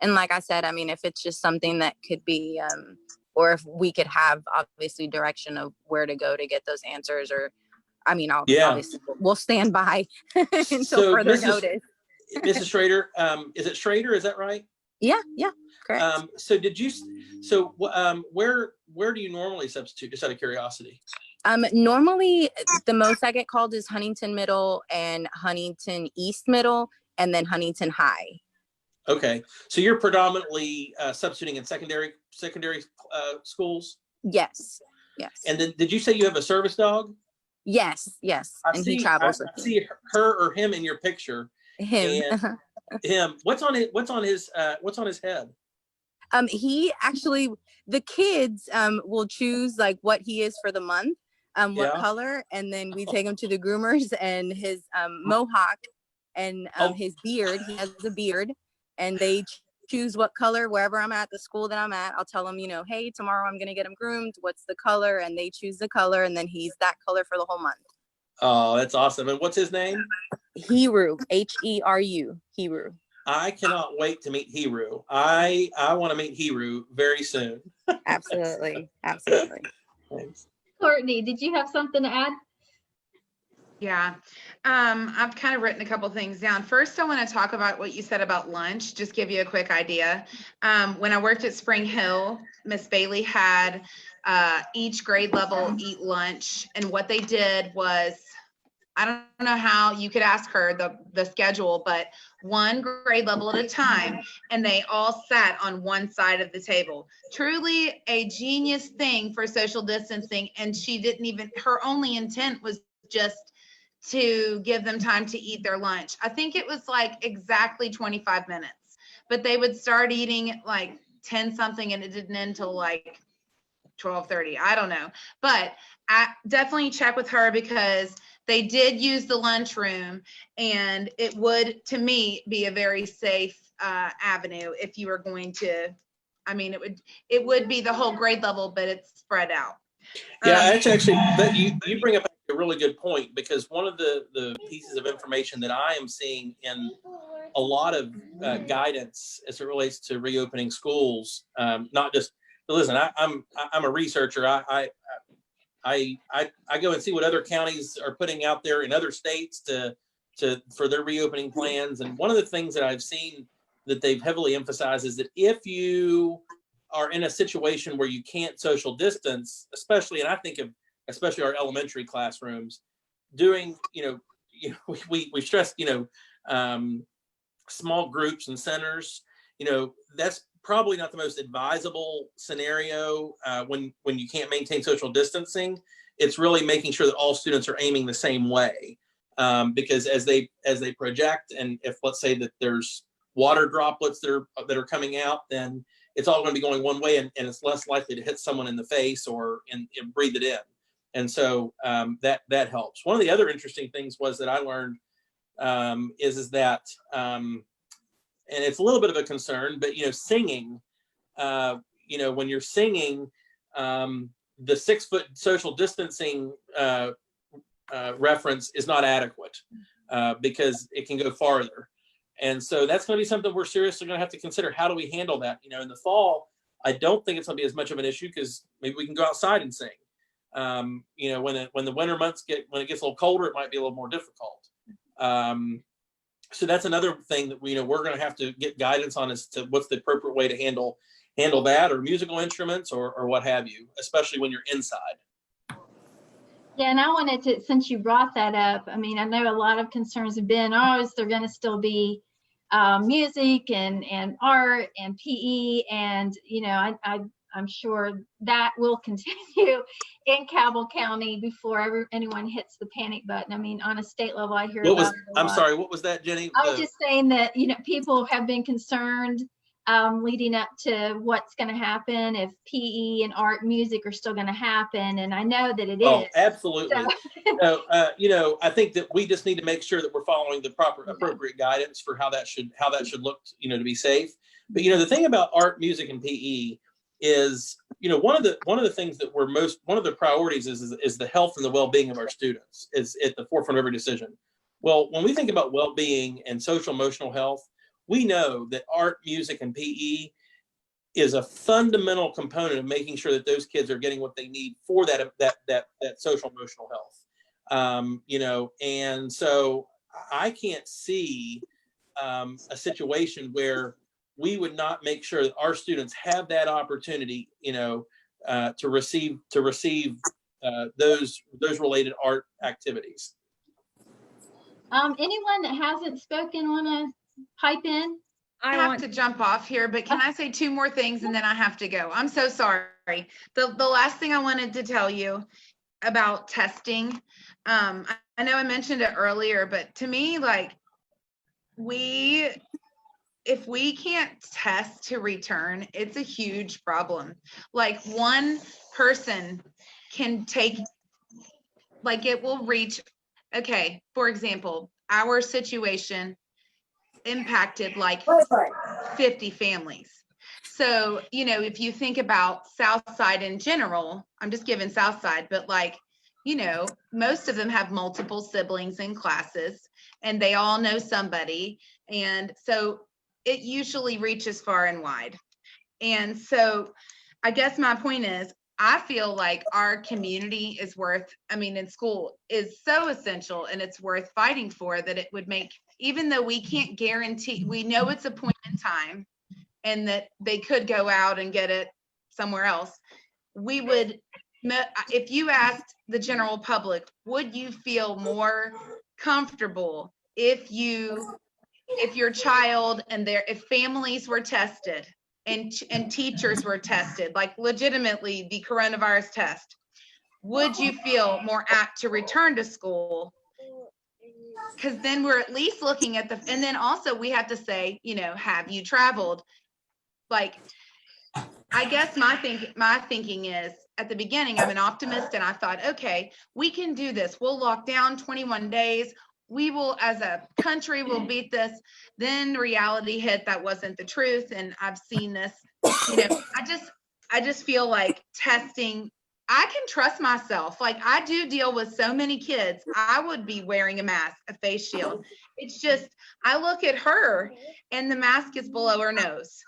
And like I said, I mean, if it's just something that could be, or if we could have obviously direction of where to go to get those answers, or, I mean, obviously we'll stand by until further notice. Mrs. Schrader, is it Schrader? Is that right? Yeah, correct. Where do you normally substitute, just out of curiosity? Normally the most I get called is Huntington Middle and Huntington East Middle, and then Huntington High. Okay, so you're predominantly substituting in secondary schools? Yes. And then did you say you have a service dog? Yes. He travels with me. I see her or him in your picture. Him. Him. What's on his head? He actually, the kids will choose like what he is for the month, what color, and then we take him to the groomers, and his mohawk and his beard. He has a beard, and they choose what color wherever I'm at, the school that I'm at. I'll tell them, hey, tomorrow I'm gonna get him groomed. What's the color? And they choose the color, and then he's that color for the whole month. Oh, that's awesome. And what's his name? Heru, Heru, Heru. I cannot wait to meet Heru. I want to meet Heru very soon. Absolutely. Thanks. Courtney, did you have something to add? Yeah, I've kind of written a couple things down. First, I want to talk about what you said about lunch, just give you a quick idea. When I worked at Spring Hill, Miss Bailey had each grade level eat lunch, and what they did was, I don't know how, you could ask her the schedule, but one grade level at a time, and they all sat on one side of the table. Truly a genius thing for social distancing, and she didn't even, her only intent was just to give them time to eat their lunch. I think it was like exactly 25 minutes, but they would start eating like 10 something, and it didn't end until like 12:30. I don't know, but I definitely check with her, because they did use the lunchroom, and it would, to me, be a very safe avenue if you were going to, I mean, it would be the whole grade level, but it's spread out. Yeah, it's actually, you bring up a really good point, because one of the pieces of information that I am seeing in a lot of guidance as it relates to reopening schools, not just, listen, I'm a researcher. I go and see what other counties are putting out there in other states for their reopening plans. And one of the things that I've seen that they've heavily emphasized is that if you are in a situation where you can't social distance, especially, and I think of especially our elementary classrooms, doing, we stress, small groups and centers, that's probably not the most advisable scenario when you can't maintain social distancing. It's really making sure that all students are aiming the same way, because as they project, and if let's say that there's water droplets that are coming out, then it's all going to be going one way, and it's less likely to hit someone in the face or and breathe it in. And so that helps. One of the other interesting things was that I learned is that, and it's a little bit of a concern, but singing, when you're singing, the 6 foot social distancing reference is not adequate because it can go farther. And so that's going to be something we're seriously going to have to consider. How do we handle that? In the fall, I don't think it's going to be as much of an issue because maybe we can go outside and sing. When the winter months when it gets a little colder, it might be a little more difficult. So that's another thing that we're going to have to get guidance on as to what's the appropriate way to handle that, or musical instruments or what have you, especially when you're inside. Yeah, and I wanted to, since you brought that up, I mean, I know a lot of concerns have been, is there going to still be music and art and PE, and I'm sure that will continue in Cabell County before anyone hits the panic button. I mean, on a state level, I hear about it a lot. I'm sorry, what was that, Jenny? I was just saying that, people have been concerned leading up to what's going to happen, if PE and art, music are still going to happen. And I know that it is. Oh, absolutely. So, I think that we just need to make sure that we're following the proper appropriate guidance for how that should look, to be safe. But, the thing about art, music, and PE is, one of the things that one of the priorities is the health and the well-being of our students is at the forefront of every decision. Well, when we think about well-being and social emotional health, we know that art, music, and PE is a fundamental component of making sure that those kids are getting what they need for that social emotional health. And so I can't see a situation where we would not make sure that our students have that opportunity, to receive those related art activities. Anyone that hasn't spoken want to pipe in? I have to jump off here, but can I say 2 more things and then I have to go? I'm so sorry. The last thing I wanted to tell you about testing, I know I mentioned it earlier, but to me, like, if we can't test to return, it's a huge problem. Like, one person can take, like, it will reach, okay, for example, our situation impacted like 50 families. So, if you think about Southside in general, I'm just giving Southside, but like, most of them have multiple siblings in classes and they all know somebody. And so it usually reaches far and wide. And so I guess my point is, I feel like our community is in school is so essential and it's worth fighting for, that it would make, even though we can't guarantee, we know it's a point in time and that they could go out and get it somewhere else. We would, if you asked the general public, would you feel more comfortable if your child and if families were tested and teachers were tested, like legitimately the coronavirus test, would you feel more apt to return to school? Because then we're at least looking at and then also we have to say, have you traveled? Like, I guess my thinking is, at the beginning, I'm an optimist and I thought, okay, we can do this. We'll lock down 21 days. We will, as a country, will beat this. Then reality hit. That wasn't the truth. And I've seen this, I just feel like testing, I can trust myself. Like, I do deal with so many kids. I would be wearing a mask, a face shield. It's just, I look at her and the mask is below her nose.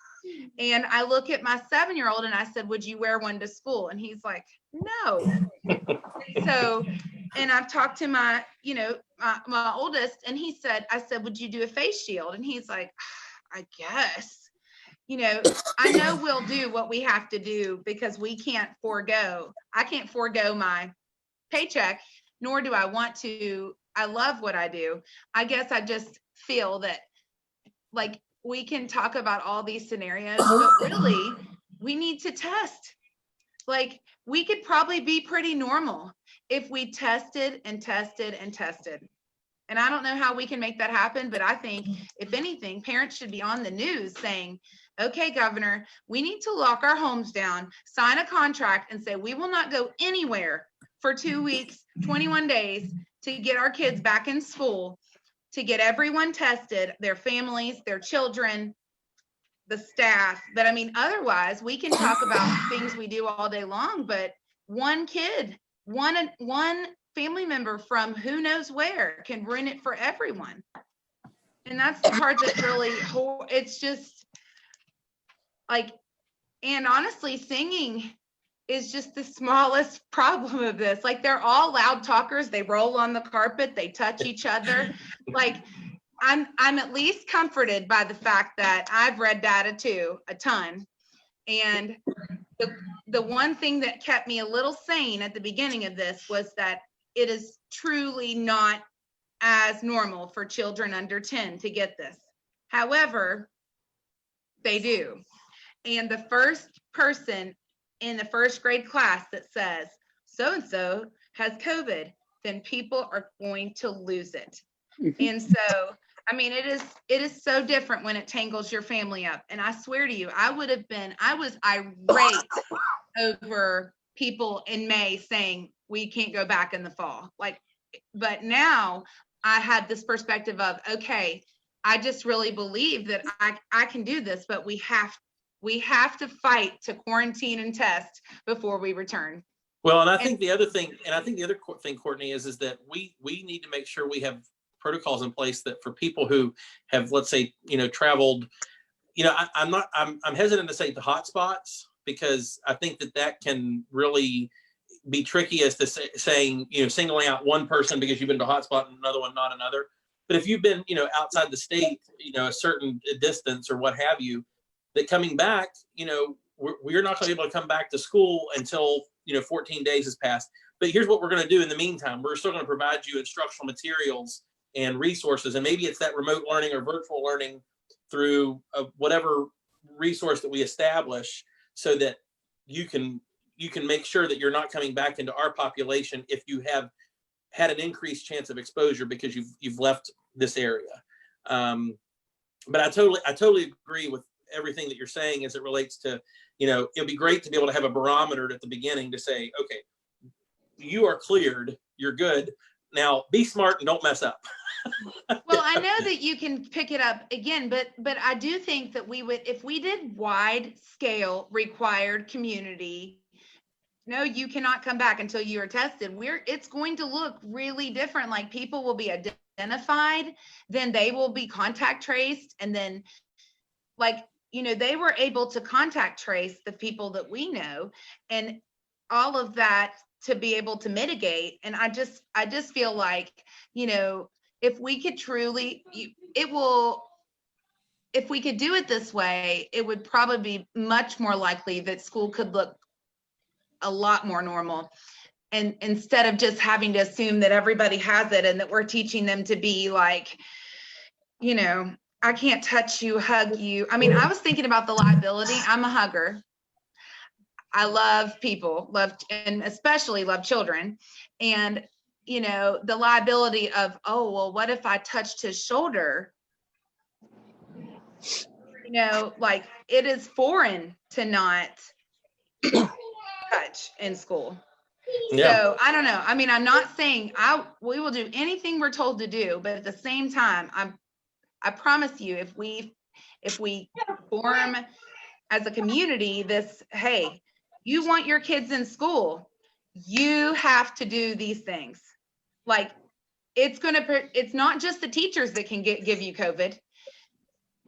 And I look at my 7-year-old and I said, would you wear one to school? And he's like, no. So, and I've talked to my oldest, and I said, would you do a face shield? And he's like, I guess, I know we'll do what we have to do because I can't forego my paycheck, nor do I want to. I love what I do. I guess I just feel that, like, we can talk about all these scenarios, but really we need to test. Like, we could probably be pretty normal if we tested and tested and tested. And I don't know how we can make that happen, but I think, if anything, parents should be on the news saying, okay, Governor, we need to lock our homes down, sign a contract and say, we will not go anywhere for 2 weeks, 21 days to get our kids back in school, to get everyone tested, their families, their children, the staff. But I mean, otherwise we can talk about things we do all day long, but one kid, one family member from who knows where can ruin it for everyone. And that's the part that's really, it's just like, and honestly, singing is just the smallest problem of this. Like, they're all loud talkers. They roll on the carpet, they touch each other. Like, I'm at least comforted by the fact that I've read data too, a ton. And the one thing that kept me a little sane at the beginning of this was that it is truly not as normal for children under 10 to get this. However, they do. And the first person in the first grade class that says so-and-so has COVID, then people are going to lose it. And so, I mean, it is so different when it tangles your family up. And I swear to you, I was irate over people in May saying we can't go back in the fall. Like, but now I had this perspective of, okay, I just really believe that I can do this, but we have to fight to quarantine and test before we return. Well, and I think the other thing, Courtney, is that we need to make sure we have protocols in place that for people who have, let's say, traveled, I'm hesitant to say the hot spots, because I think that can really be tricky as to saying, singling out one person because you've been to a hot spot and another one, not another. But if you've been, outside the state, a certain distance or what have you, that coming back, we're not going to be able to come back to school until, 14 days has passed. But here's what we're going to do in the meantime. We're still going to provide you instructional materials and resources. And maybe it's that remote learning or virtual learning through whatever resource that we establish, so that you can make sure that you're not coming back into our population if you have had an increased chance of exposure because you've left this area. But I totally agree with everything that you're saying as it relates to, it'd be great to be able to have a barometer at the beginning to say, okay, you are cleared, you're good. Now be smart and don't mess up. Well, I know that you can pick it up again, but I do think that we would, if we did wide scale required community, no, you cannot come back until you are tested. It's going to look really different. Like, people will be identified, then they will be contact traced. And then, like, they were able to contact trace the people that we know, and all of that to be able to mitigate. And I just feel like, if we could truly, if we could do it this way, it would probably be much more likely that school could look a lot more normal. And instead of just having to assume that everybody has it and that we're teaching them to be like, I can't touch you, hug you. I mean, I was thinking about the liability. I'm a hugger. I love people, and especially love children. And, the liability of, oh, well, what if I touched his shoulder? Like, it is foreign to not touch in school. Yeah. So I don't know. I mean, I'm not saying we will do anything we're told to do, but at the same time, I promise you, if we form as a community this, hey, you want your kids in school, you have to do these things. Like, it's not just the teachers that can give you COVID,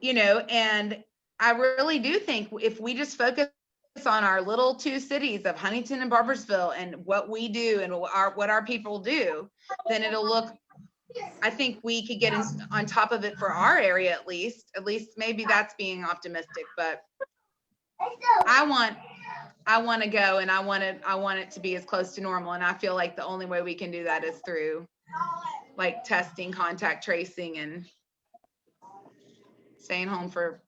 and I really do think if we just focus on our little two cities of Huntington and Barboursville and what we do and what our people do, then it'll look, I think we could get on top of it for our area, at least maybe that's being optimistic, but I want to go, and I want it to be as close to normal. And I feel like the only way we can do that is through like testing, contact tracing, and staying home for,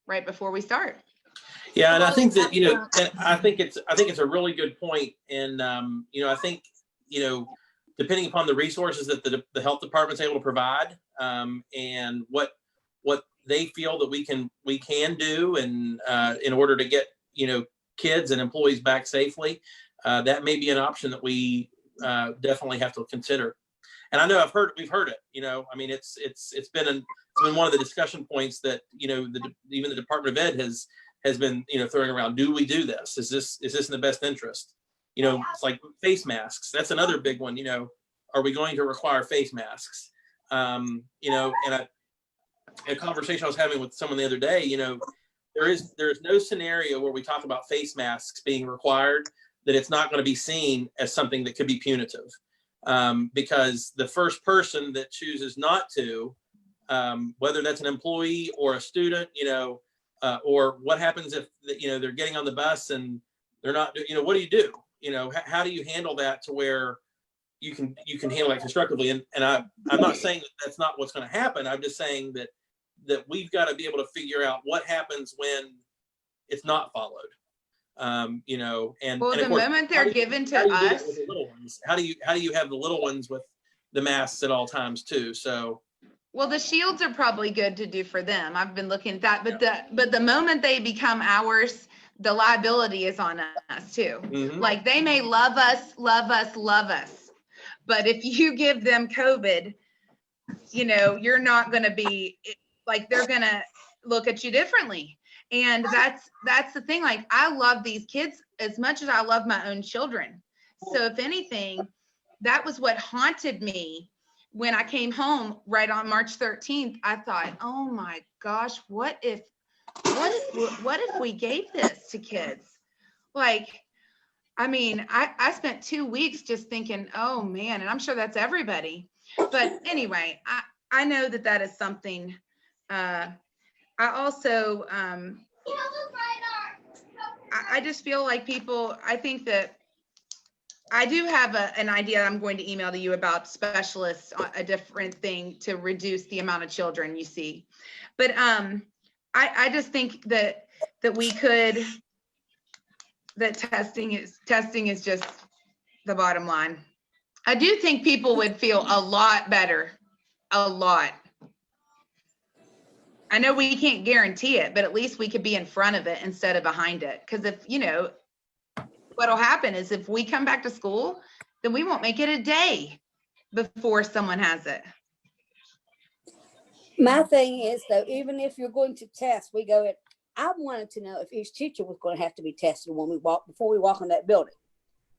right before we start. Yeah. And I think that, and I think it's a really good point. And, I think, depending upon the resources that the health department's able to provide, and what they feel that we can do, and in order to get, kids and employees back safely, that may be an option that we definitely have to consider. And I know we've heard it. I mean, it's been one of the discussion points that even the Department of Ed has been throwing around. Do we do this? Is this in the best interest? It's like face masks. That's another big one. Are we going to require face masks? And a conversation I was having with someone the other day, there is no scenario where we talk about face masks being required that it's not going to be seen as something that could be punitive. Because the first person that chooses not to, whether that's an employee or a student, or what happens if they're getting on the bus and they're not, what do you do? How do you handle that to where you can handle that constructively? And I'm not saying that that's not what's going to happen. I'm just saying that we've got to be able to figure out what happens when it's not followed. And well, and the of course, moment they're given to us, with the little ones? How do you have the little ones with the masks at all times too? So, well, the shields are probably good to do for them. I've been looking at that, but the moment they become ours, the liability is on us too. mhm. Like they may love us, but if you give them COVID, you're not going to be like, they're going to look at you differently. And that's the thing. Like, I love these kids as much as I love my own children. So if anything, that was what haunted me when I came home right on March 13th. I thought, oh my gosh, what if we gave this to kids? Like, I mean, I spent 2 weeks just thinking, oh man, and I'm sure that's everybody. But anyway, I know that is something. I also, I just feel like I think that I do have an idea I'm going to email to you about specialists, a different thing to reduce the amount of children you see. But I just think that we could, that testing is just the bottom line. I do think people would feel a lot better, a lot. I know we can't guarantee it, but at least we could be in front of it instead of behind it. Because if, what'll happen is if we come back to school, then we won't make it a day before someone has it. My thing is though, even if you're going to test, I wanted to know if each teacher was going to have to be tested before we walk in that building.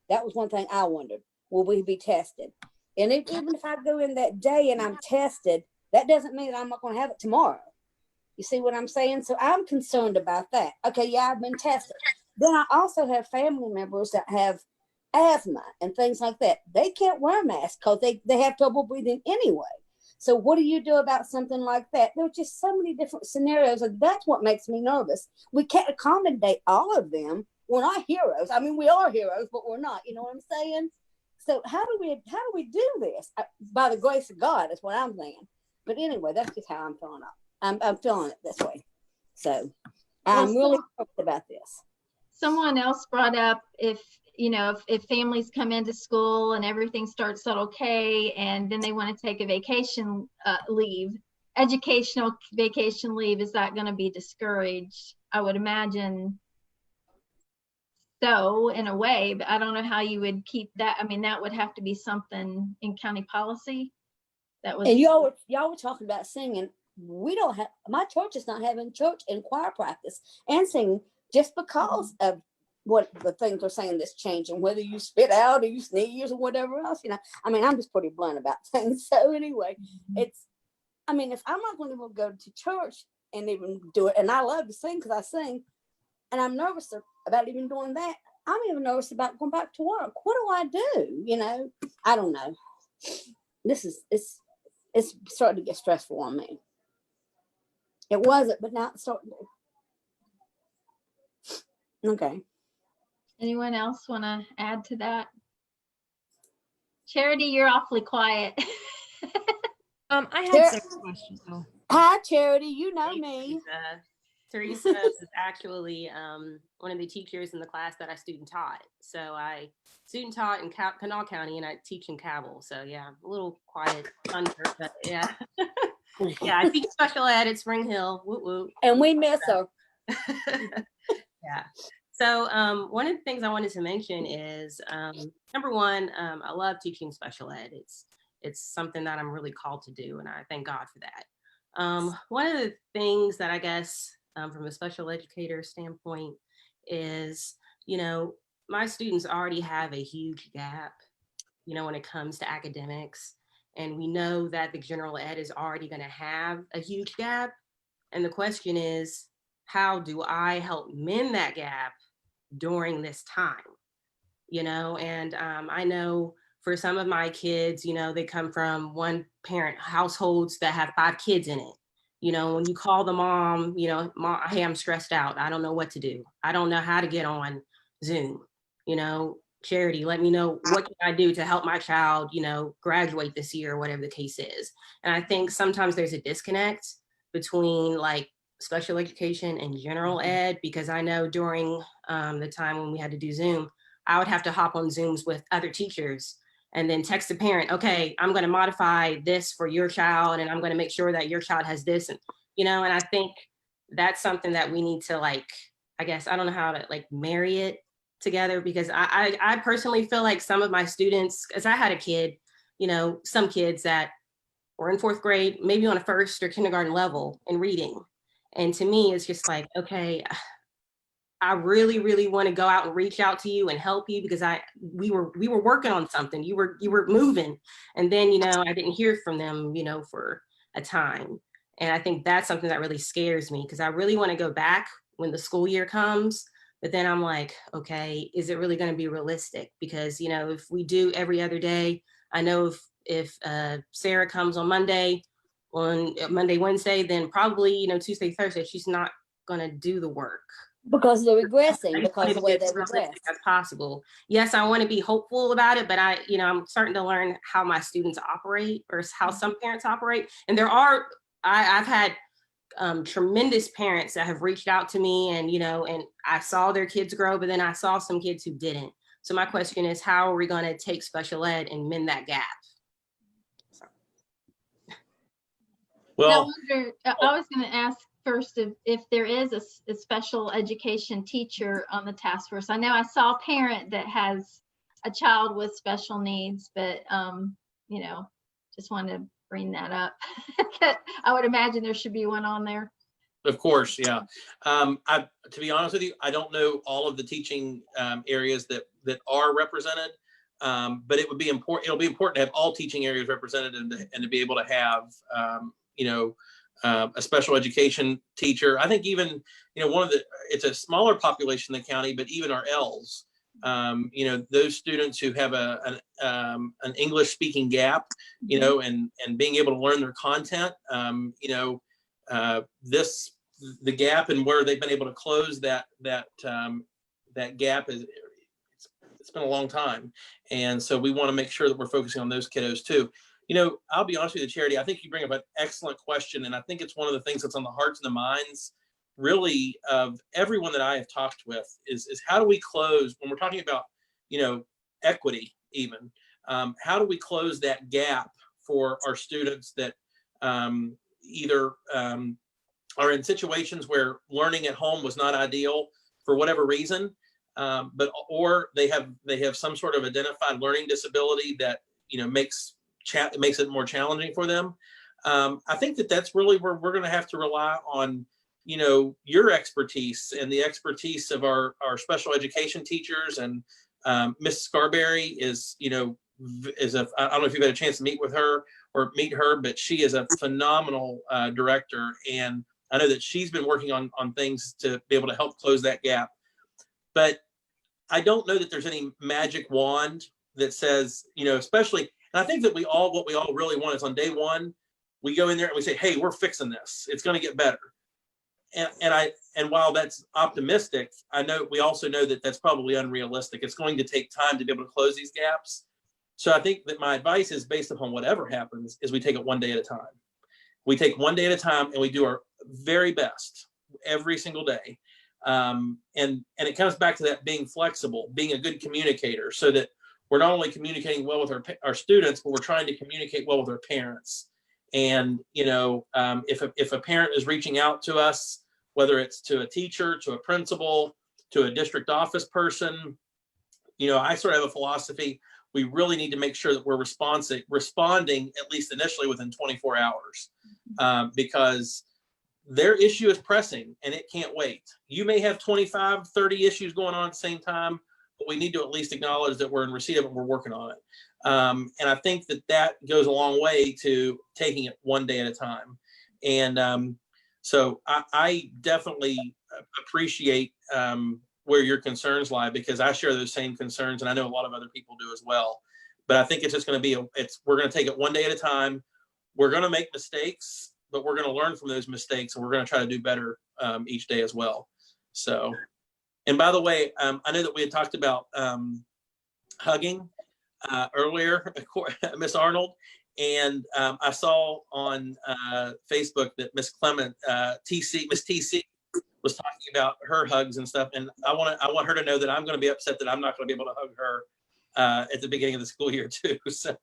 That was one thing I wondered. Will we be tested? And even if I go in that day and I'm tested, that doesn't mean that I'm not going to have it tomorrow. You see what I'm saying? So I'm concerned about that. Okay, yeah, I've been tested. Then I also have family members that have asthma and things like that. They can't wear masks because they have trouble breathing anyway. So what do you do about something like that? There's just so many different scenarios, and that's what makes me nervous. We can't accommodate all of them. We're not heroes. I mean, we are heroes, but we're not. You know what I'm saying? So how do we do this? By the grace of God, is what I'm saying. But anyway, that's just how I'm feeling up. I'm feeling it this way. So I'm really nervous about this. Someone else brought up if families come into school and everything starts out okay, and then they want to take a vacation leave, educational vacation leave, is that going to be discouraged? I would imagine so, in a way, but I don't know how you would keep that. I mean, that would have to be something in county policy. That was. And y'all were talking about singing. We don't have, my church is not having church and choir practice and singing just because of what the things are saying that's changing, whether you spit out or you sneeze or whatever else, I mean, I'm just pretty blunt about things. So anyway, if I'm not going to go to church and even do it, and I love to sing because I sing, and I'm nervous about even doing that. I'm even nervous about going back to work. What do I do? I don't know. It's starting to get stressful on me. It wasn't, but now it's starting to. Okay. Anyone else want to add to that? Charity, you're awfully quiet. I had some questions. Oh. Hi, Charity. You know me. Teresa is actually one of the teachers in the class that I student taught. So I student taught in Kanawha County, and I teach in Cabell. So yeah, a little quiet, but yeah. Yeah, I teach special ed at Spring Hill. Woo woo. And we miss her. Yeah. So one of the things I wanted to mention is number one, I love teaching special ed. It's something that I'm really called to do, and I thank God for that. One of the things that I guess from a special educator standpoint is, my students already have a huge gap, when it comes to academics. And we know that the general ed is already going to have a huge gap. And the question is, how do I help mend that gap during this time? And I know for some of my kids, they come from one parent households that have 5 kids in it. When you call the mom, mom, hey, I'm stressed out. I don't know what to do. I don't know how to get on Zoom. Charity, let me know, what can I do to help my child, graduate this year, or whatever the case is. And I think sometimes there's a disconnect between like special education and general ed, because I know during the time when we had to do Zoom, I would have to hop on Zooms with other teachers and then text the parent, okay, I'm going to modify this for your child, and I'm going to make sure that your child has this. And, and I think that's something that we need to, like, I guess, I don't know how to like marry it together, because I personally feel like some of my students, because I had a kid, some kids that were in 4th grade, maybe on a 1st or kindergarten level in reading. And to me, it's just like, okay, I really, really want to go out and reach out to you and help you, because we were working on something. You were moving, and then I didn't hear from them, for a time. And I think that's something that really scares me, because I really want to go back when the school year comes. But then I'm like, okay, is it really going to be realistic? Because if we do every other day, I know if Sarah comes on Monday, Wednesday, then probably Tuesday, Thursday, she's not going to do the work. Because they're regressing, because of the way they regress. As possible. Yes, I want to be hopeful about it, but I'm starting to learn how my students operate, or how some parents operate. And I've had tremendous parents that have reached out to me, and and I saw their kids grow, but then I saw some kids who didn't. So my question is, how are we going to take special ed and mend that gap? Well, I was going to ask first if there is a special education teacher on the task force. I know I saw a parent that has a child with special needs, but just wanted to bring that up. I would imagine there should be one on there. of course, yeah. To be honest with you, I don't know all of the teaching areas that are represented, but it would be important. It'll be important to have all teaching areas represented, and to be able to have a special education teacher. I think even it's a smaller population in the county, but even our L's, those students who have an English speaking gap, and being able to learn their content, the gap and where they've been able to close that gap it's been a long time. And so we want to make sure that we're focusing on those kiddos too. I'll be honest with you, Charity, I think you bring up an excellent question. And I think it's one of the things that's on the hearts and the minds really of everyone that I have talked with is how do we close, when we're talking about, equity even, how do we close that gap for our students that either are in situations where learning at home was not ideal for whatever reason, or they have some sort of identified learning disability that makes it more challenging for them. I think that's really where we're going to have to rely on your expertise and the expertise of our special education teachers. And Ms. Scarberry is I don't know if you've had a chance to meet her, but she is a phenomenal director, and I know that she's been working on things to be able to help close that gap. But I don't know that there's any magic wand that says, especially, and I think that what we all really want is on day one, we go in there and we say, hey, we're fixing this. It's going to get better. And while that's optimistic, we also know that that's probably unrealistic. It's going to take time to be able to close these gaps. So I think that my advice is, based upon whatever happens, is we take it one day at a time. We take one day at a time, and we do our very best every single day. And it comes back to that being flexible, being a good communicator, so that we're not only communicating well with our students, but we're trying to communicate well with our parents. And, if a parent is reaching out to us, whether it's to a teacher, to a principal, to a district office person. You know, I sort of have a philosophy. We really need to make sure that we're responding at least initially within 24 hours, because their issue is pressing and it can't wait. You may have 25, 30 issues going on at the same time, but we need to at least acknowledge that we're in receipt of it and we're working on it. And I think that goes a long way to taking it one day at a time. And so I definitely appreciate where your concerns lie, because I share those same concerns, and I know a lot of other people do as well. But I think it's just going to be, we're going to take it one day at a time. We're going to make mistakes, but we're going to learn from those mistakes, and we're going to try to do better each day as well. So, and by the way, I know that we had talked about hugging earlier, Miss Arnold, and I saw on Facebook that Miss Clement, Miss TC, was talking about her hugs and stuff, and I want her to know that I'm going to be upset that I'm not going to be able to hug her at the beginning of the school year too. So,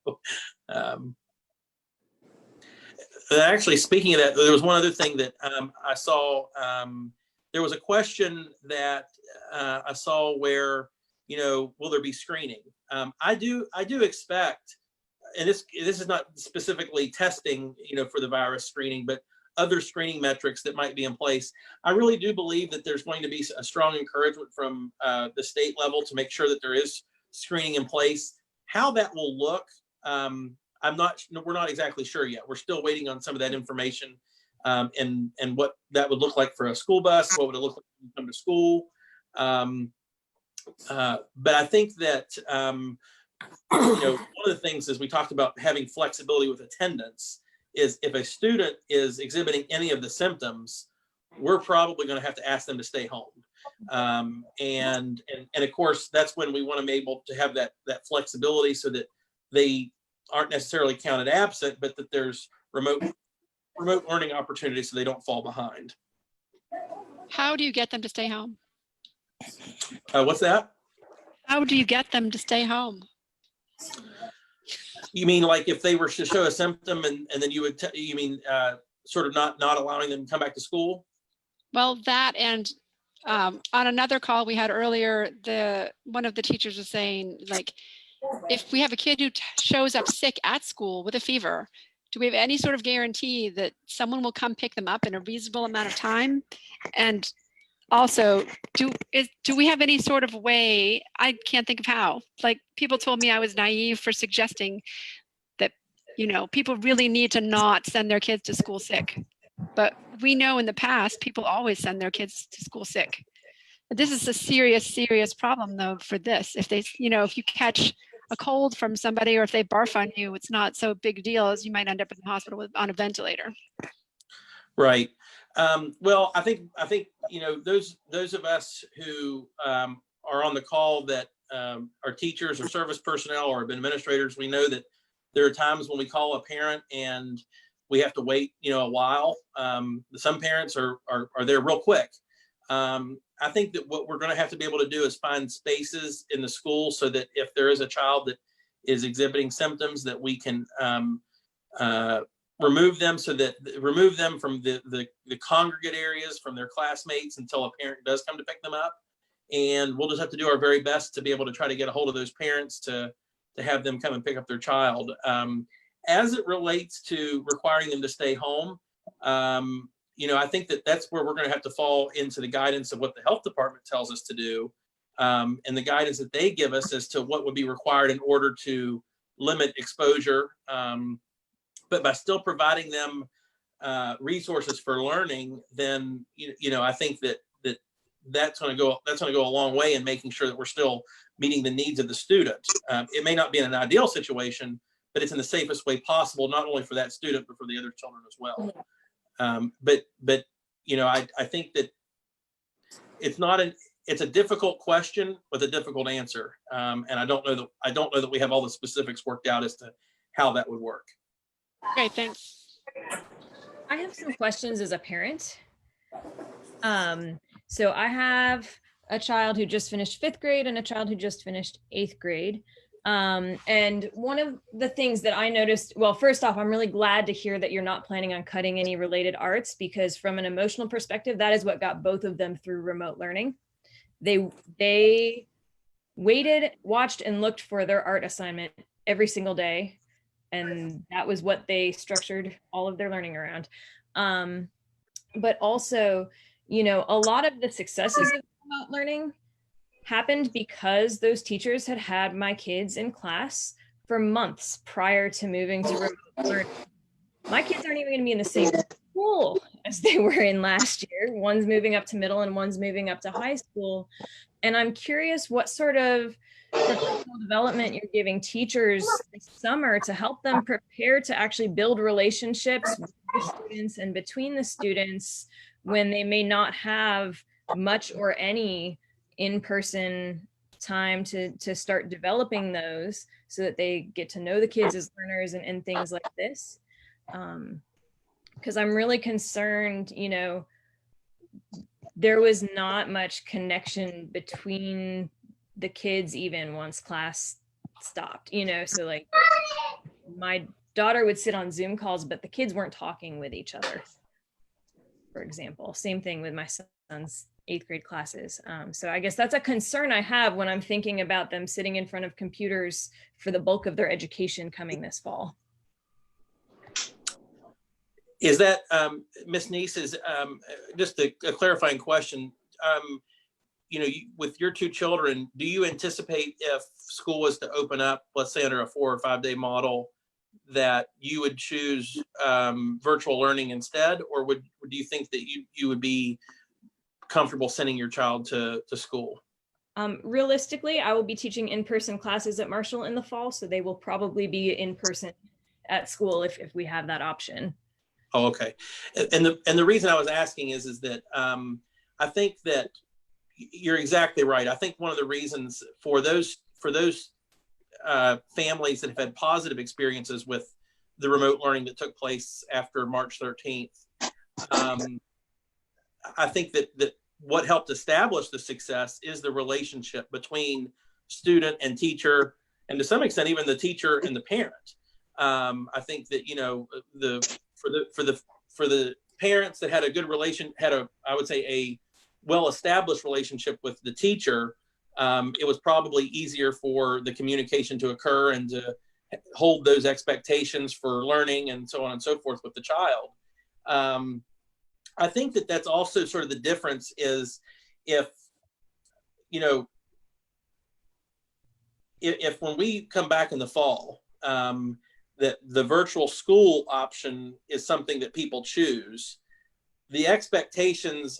actually, speaking of that, there was one other thing that I saw. There was a question that I saw where, you know, will there be screening? I do expect, and this is not specifically testing, you know, for the virus screening, but other screening metrics that might be in place. I really do believe that there's going to be a strong encouragement from the state level to make sure that there is screening in place. How that will look, we're not exactly sure yet. We're still waiting on some of that information, and what that would look like for a school bus. What would it look like when you come to school? But I think that, you know, one of the things is we talked about having flexibility with attendance. Is if a student is exhibiting any of the symptoms, we're probably going to have to ask them to stay home. And of course, that's when we want to be able to have that flexibility so that they aren't necessarily counted absent, but that there's remote learning opportunities so they don't fall behind. How do you get them to stay home? What's that? How do you get them to stay home? You mean like if they were to show a symptom and then you would, you mean sort of not allowing them to come back to school? Well, that, and on another call we had earlier, one of the teachers was saying, like, if we have a kid who shows up sick at school with a fever, do we have any sort of guarantee that someone will come pick them up in a reasonable amount of time? And also, do we have any sort of way, I can't think of how, like, people told me I was naive for suggesting that, you know, people really need to not send their kids to school sick. But we know in the past, people always send their kids to school sick. But this is a serious, serious problem though for this. If they, you know, if you catch a cold from somebody or if they barf on you, it's not so big a deal as you might end up in the hospital on a ventilator. Right. Well, I think you know, those of us who are on the call that are teachers or service personnel or administrators, we know that there are times when we call a parent and we have to wait, you know, a while. Some parents are there real quick. I think that what we're going to have to be able to do is find spaces in the school so that if there is a child that is exhibiting symptoms, that we can remove them from the congregate areas, from their classmates, until a parent does come to pick them up. And we'll just have to do our very best to be able to try to get a hold of those parents to have them come and pick up their child. As it relates to requiring them to stay home, you know, I think that's where we're going to have to fall into the guidance of what the health department tells us to do, and the guidance that they give us as to what would be required in order to limit exposure. But by still providing them resources for learning, then you know, I think that's going to go a long way in making sure that we're still meeting the needs of the student. It may not be in an ideal situation, but it's in the safest way possible, not only for that student but for the other children as well. But you know, I think that it's a difficult question with a difficult answer, and I don't know that we have all the specifics worked out as to how that would work. Okay, thanks. I have some questions as a parent. So I have a child who just finished 5th grade and a child who just finished 8th grade. And one of the things that I noticed, well, first off, I'm really glad to hear that you're not planning on cutting any related arts, because from an emotional perspective, that is what got both of them through remote learning. They waited, watched, and looked for their art assignment every single day. And that was what they structured all of their learning around. But also, a lot of the successes of remote learning happened because those teachers had had my kids in class for months prior to moving to remote learning. My kids aren't even going to be in the same school as they were in last year. One's moving up to middle and one's moving up to high school. And I'm curious what sort of professional development you're giving teachers this summer to help them prepare to actually build relationships with the students and between the students when they may not have much or any in-person time to start developing those so that they get to know the kids as learners and things like this. Because I'm really concerned, there was not much connection between the kids even once class stopped, so like my daughter would sit on Zoom calls, but the kids weren't talking with each other, for example. Same thing with my son's 8th grade classes. So I guess that's a concern I have when I'm thinking about them sitting in front of computers for the bulk of their education coming this fall. Is that, Ms. Neese, is just a clarifying question. With your 2 children, do you anticipate if school was to open up, let's say under a 4 or 5 day model, that you would choose virtual learning instead, or do you think that you would be comfortable sending your child to school? Realistically, I will be teaching in-person classes at Marshall in the fall, so they will probably be in person at school if we have that option. Oh, okay. And the reason I was asking is that I think that you're exactly right. I think one of the reasons for those families that have had positive experiences with the remote learning that took place after March 13th, I think that what helped establish the success is the relationship between student and teacher, and to some extent even the teacher and the parent. I think that for the parents that had a good I would say a well-established relationship with the teacher, it was probably easier for the communication to occur and to hold those expectations for learning and so on and so forth with the child. I think that that's also sort of the difference is if when we come back in the fall, that the virtual school option is something that people choose, the expectations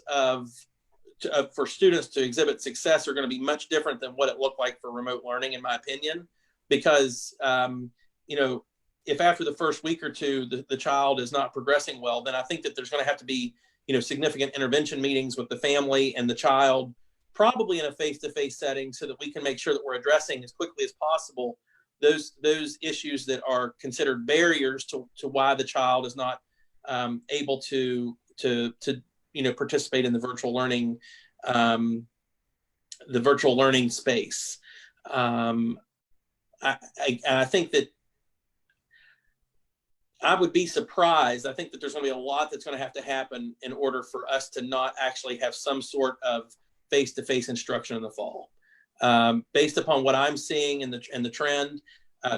for students to exhibit success are going to be much different than what it looked like for remote learning, in my opinion, because, if after the first week or two, the child is not progressing well, then I think that there's going to have to be, significant intervention meetings with the family and the child, probably in a face-to-face setting, so that we can make sure that we're addressing as quickly as possible those issues that are considered barriers to why the child is not able to participate in the virtual learning space. I think that I would be surprised. I think that there's going to be a lot that's going to have to happen in order for us to not actually have some sort of face-to-face instruction in the fall. Based upon what I'm seeing in the trend,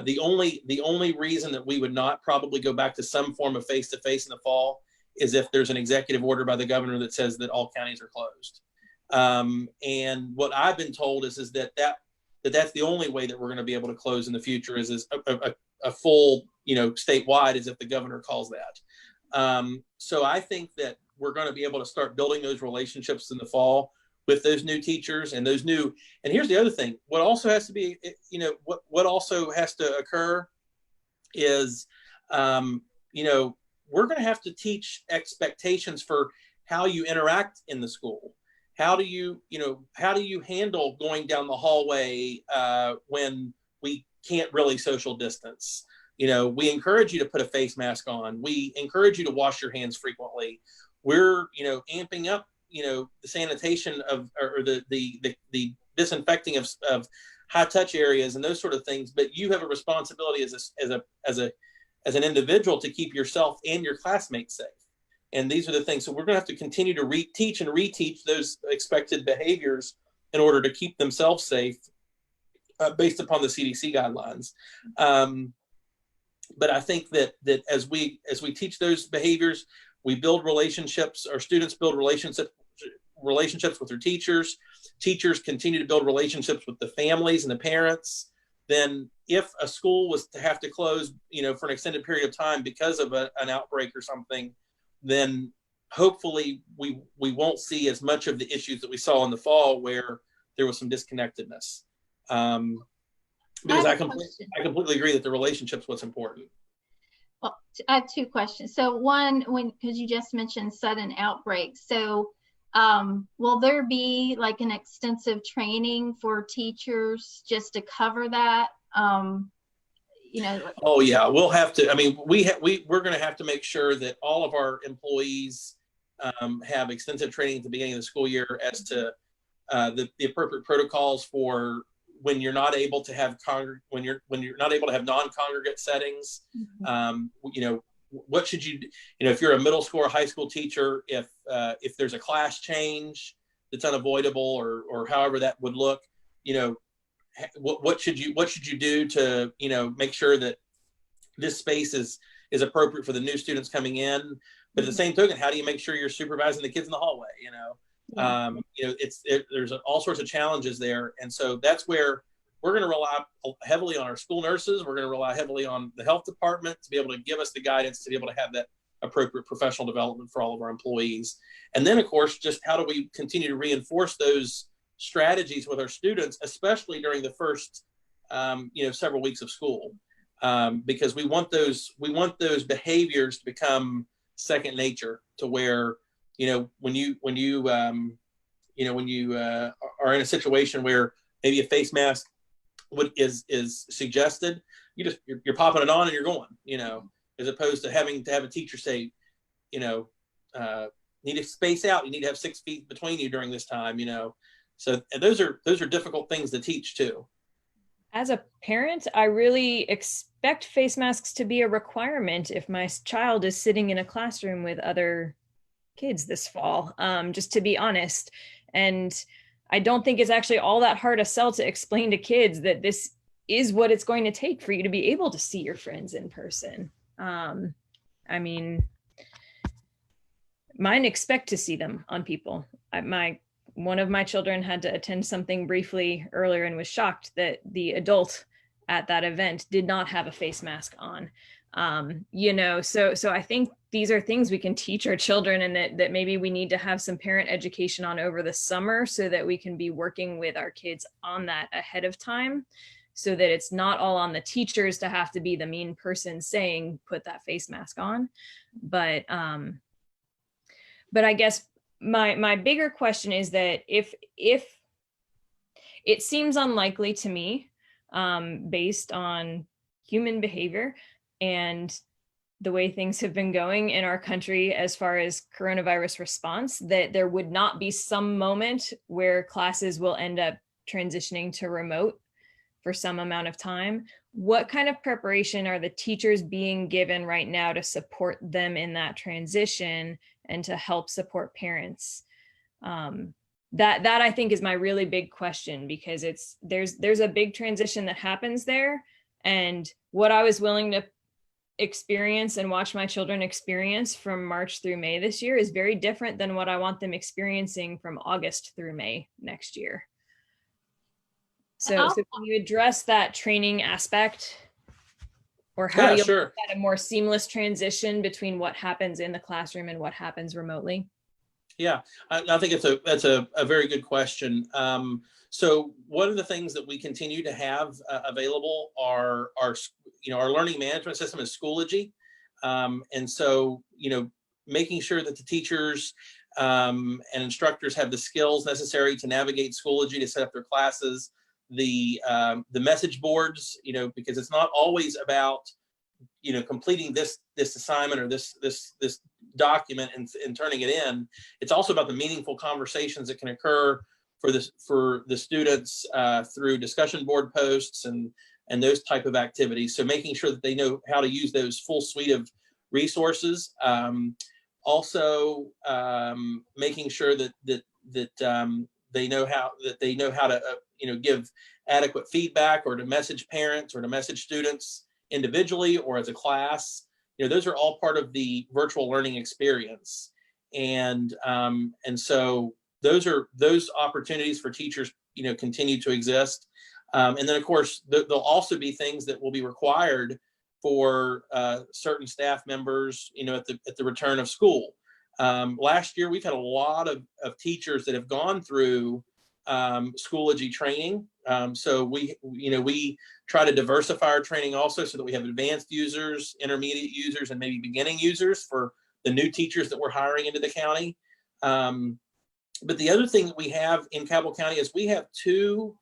the only reason that we would not probably go back to some form of face-to-face in the fall is if there's an executive order by the governor that says that all counties are closed. And what I've been told is that's the only way that we're going to be able to close in the future is a full, statewide, as if the governor calls that. So I think that we're going to be able to start building those relationships in the fall with those new teachers and and here's the other thing. What also has to be, what also has to occur is, we're going to have to teach expectations for how you interact in the school. How do you handle going down the hallway when we can't really social distance? We encourage you to put a face mask on. We encourage you to wash your hands frequently. We're, amping up, the sanitation or the disinfecting of high touch areas and those sort of things. But you have a responsibility as an individual to keep yourself and your classmates safe. And these are the things. So we're going to have to continue to teach and reteach those expected behaviors in order to keep themselves safe based upon the CDC guidelines. But I think that as we teach those behaviors, we build relationships. Our students build relationships with their teachers. Teachers continue to build relationships with the families and the parents. Then if a school was to have to close, for an extended period of time because of an outbreak or something, then hopefully we won't see as much of the issues that we saw in the fall where there was some disconnectedness. Because I completely agree that the relationship's what's important. Well, I have two questions. So one, because you just mentioned sudden outbreaks. So will there be like an extensive training for teachers just to cover that? Oh yeah, we'll have to. I mean, we're going to have to make sure that all of our employees have extensive training at the beginning of the school year as to the appropriate protocols for when you're not able to have when you're not able to have non-congregate settings. What should you do? If you're a middle school or high school teacher, if there's a class change that's unavoidable or however that would look, what should you do to make sure that this space is appropriate for the new students coming in? But at the same token, how do you make sure you're supervising the kids in the hallway? There's all sorts of challenges there, and so that's where we're going to rely heavily on our school nurses. We're going to rely heavily on the health department to be able to give us the guidance to be able to have that appropriate professional development for all of our employees. And then, of course, just how do we continue to reinforce those strategies with our students, especially during the first, several weeks of school, because we want those behaviors to become second nature, to where when you are in a situation where maybe a face mask is suggested, you're popping it on and you're going, as opposed to having to have a teacher say, need to space out. You need to have 6 feet between you during this time, So those are difficult things to teach too. As a parent, I really expect face masks to be a requirement if my child is sitting in a classroom with other kids this fall, just to be honest. And I don't think it's actually all that hard a sell to explain to kids that this is what it's going to take for you to be able to see your friends in person. I mean, mine expect to see them on people. One of my children had to attend something briefly earlier and was shocked that the adult at that event did not have a face mask on. So I think these are things we can teach our children, and that maybe we need to have some parent education on over the summer so that we can be working with our kids on that ahead of time, so that it's not all on the teachers to have to be the mean person saying, put that face mask on. But I guess my bigger question is that if it seems unlikely to me, based on human behavior and the way things have been going in our country as far as coronavirus response, that there would not be some moment where classes will end up transitioning to remote for some amount of time. What kind of preparation are the teachers being given right now to support them in that transition and to help support parents? That I think is my really big question, because there's a big transition that happens there. And what I was willing to experience and watch my children experience from March through May this year is very different than what I want them experiencing from August through May next year. So can you address that training aspect, or how you'll get a more seamless transition between what happens in the classroom and what happens remotely? Yeah, I think that's a very good question. So one of the things that we continue to have available are our learning management system is Schoology. And so, making sure that the teachers and instructors have the skills necessary to navigate Schoology, to set up their classes, the message boards, because it's not always about, completing this assignment or this document and turning it in. It's also about the meaningful conversations that can occur for the students through discussion board posts and those type of activities. So making sure that they know how to use those full suite of resources. Also making sure that they know how to give adequate feedback, or to message parents, or to message students individually or as a class. Those are all part of the virtual learning experience. And so those opportunities for teachers, continue to exist. And then of course, there'll also be things that will be required for certain staff members, at the return of school. Last year, we've had a lot of teachers that have gone through Schoology training. So we try to diversify our training also, so that we have advanced users, intermediate users, and maybe beginning users for the new teachers that we're hiring into the county. But the other thing that we have in Cabell County is we have 2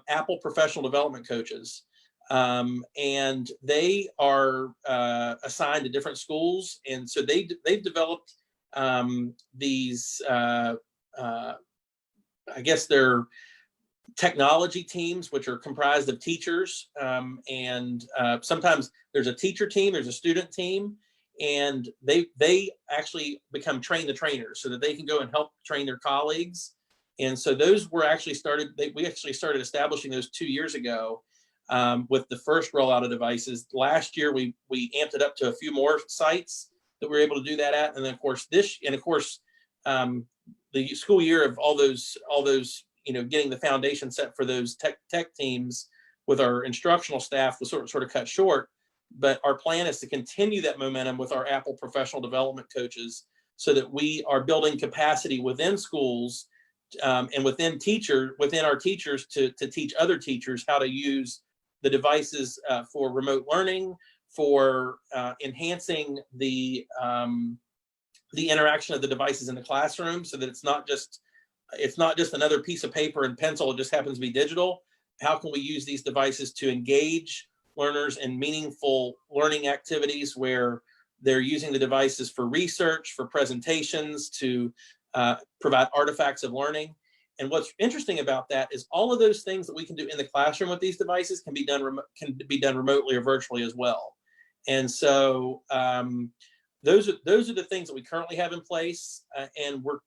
Apple professional development coaches. And they are assigned to different schools. And so they've developed these, I guess they're technology teams, which are comprised of teachers. And sometimes there's a teacher team, there's a student team, and they actually become train the trainers, so that they can go and help train their colleagues. And so those were actually we actually started establishing those 2 years ago with the first rollout of devices. Last year, we amped it up to a few more sites that we were able to do that at. And then of course, the school year of all those, getting the foundation set for those tech teams with our instructional staff was sort of cut short. But our plan is to continue that momentum with our Apple professional development coaches, so that we are building capacity within schools and within our teachers to teach other teachers how to use the devices for remote learning, for enhancing the interaction of the devices in the classroom, so that it's not just another piece of paper and pencil. It just happens to be digital. How can we use these devices to engage learners in meaningful learning activities, where they're using the devices for research, for presentations, to provide artifacts of learning? And what's interesting about that is all of those things that we can do in the classroom with these devices can be done remotely or virtually as well. And so those are the things that we currently have in place, and we're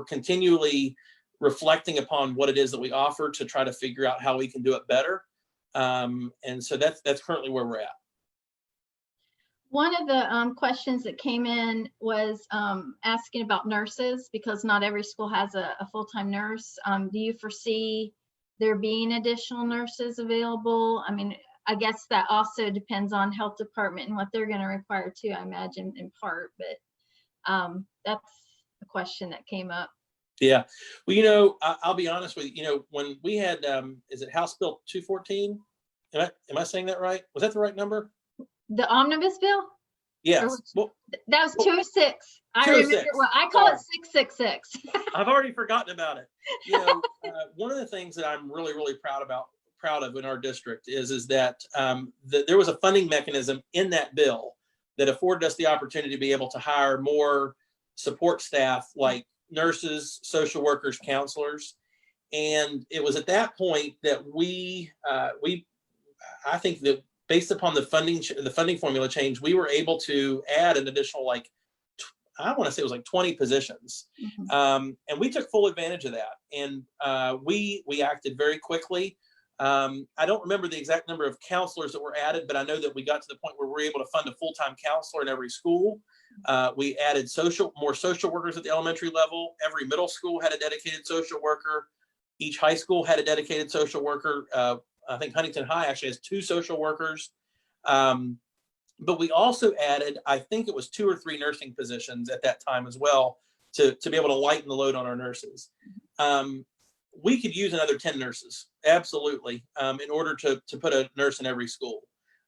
continually reflecting upon what it is that we offer to try to figure out how we can do it better. And so that's currently where we're at. One of the questions that came in was asking about nurses, because not every school has a full-time nurse. Do you foresee there being additional nurses available? I mean, I guess that also depends on health department and what they're going to require too, I imagine, in part, but that's a question that came up. Yeah. Well, I'll be honest with you, when we had, is it House Bill 214? Am I saying that right? Was that the right number? The omnibus bill? Yes. Well, that was 206. I 206. remember. Well, I call it 666. I've already forgotten about it. One of the things that I'm really, really proud of in our district is that there was a funding mechanism in that bill that afforded us the opportunity to be able to hire more support staff, like nurses, social workers, counselors. And it was at that point that I think that based upon the funding formula change, we were able to add an additional, I want to say it was 20 positions. Mm-hmm. And we took full advantage of that. And we acted very more I don't remember the exact number of counselors that were added, but I know that we got to the point where we were able to fund a full-time counselor in every school. We added more social workers at the elementary level. Every middle school had a dedicated social worker. Each high school had a dedicated social worker. I think Huntington High actually has 2 social workers. But we also added, I think it was 2 or 3 nursing positions at that time as well, to be able to lighten the load on our nurses. We could use another 10 nurses, absolutely, in order to put a nurse in every school.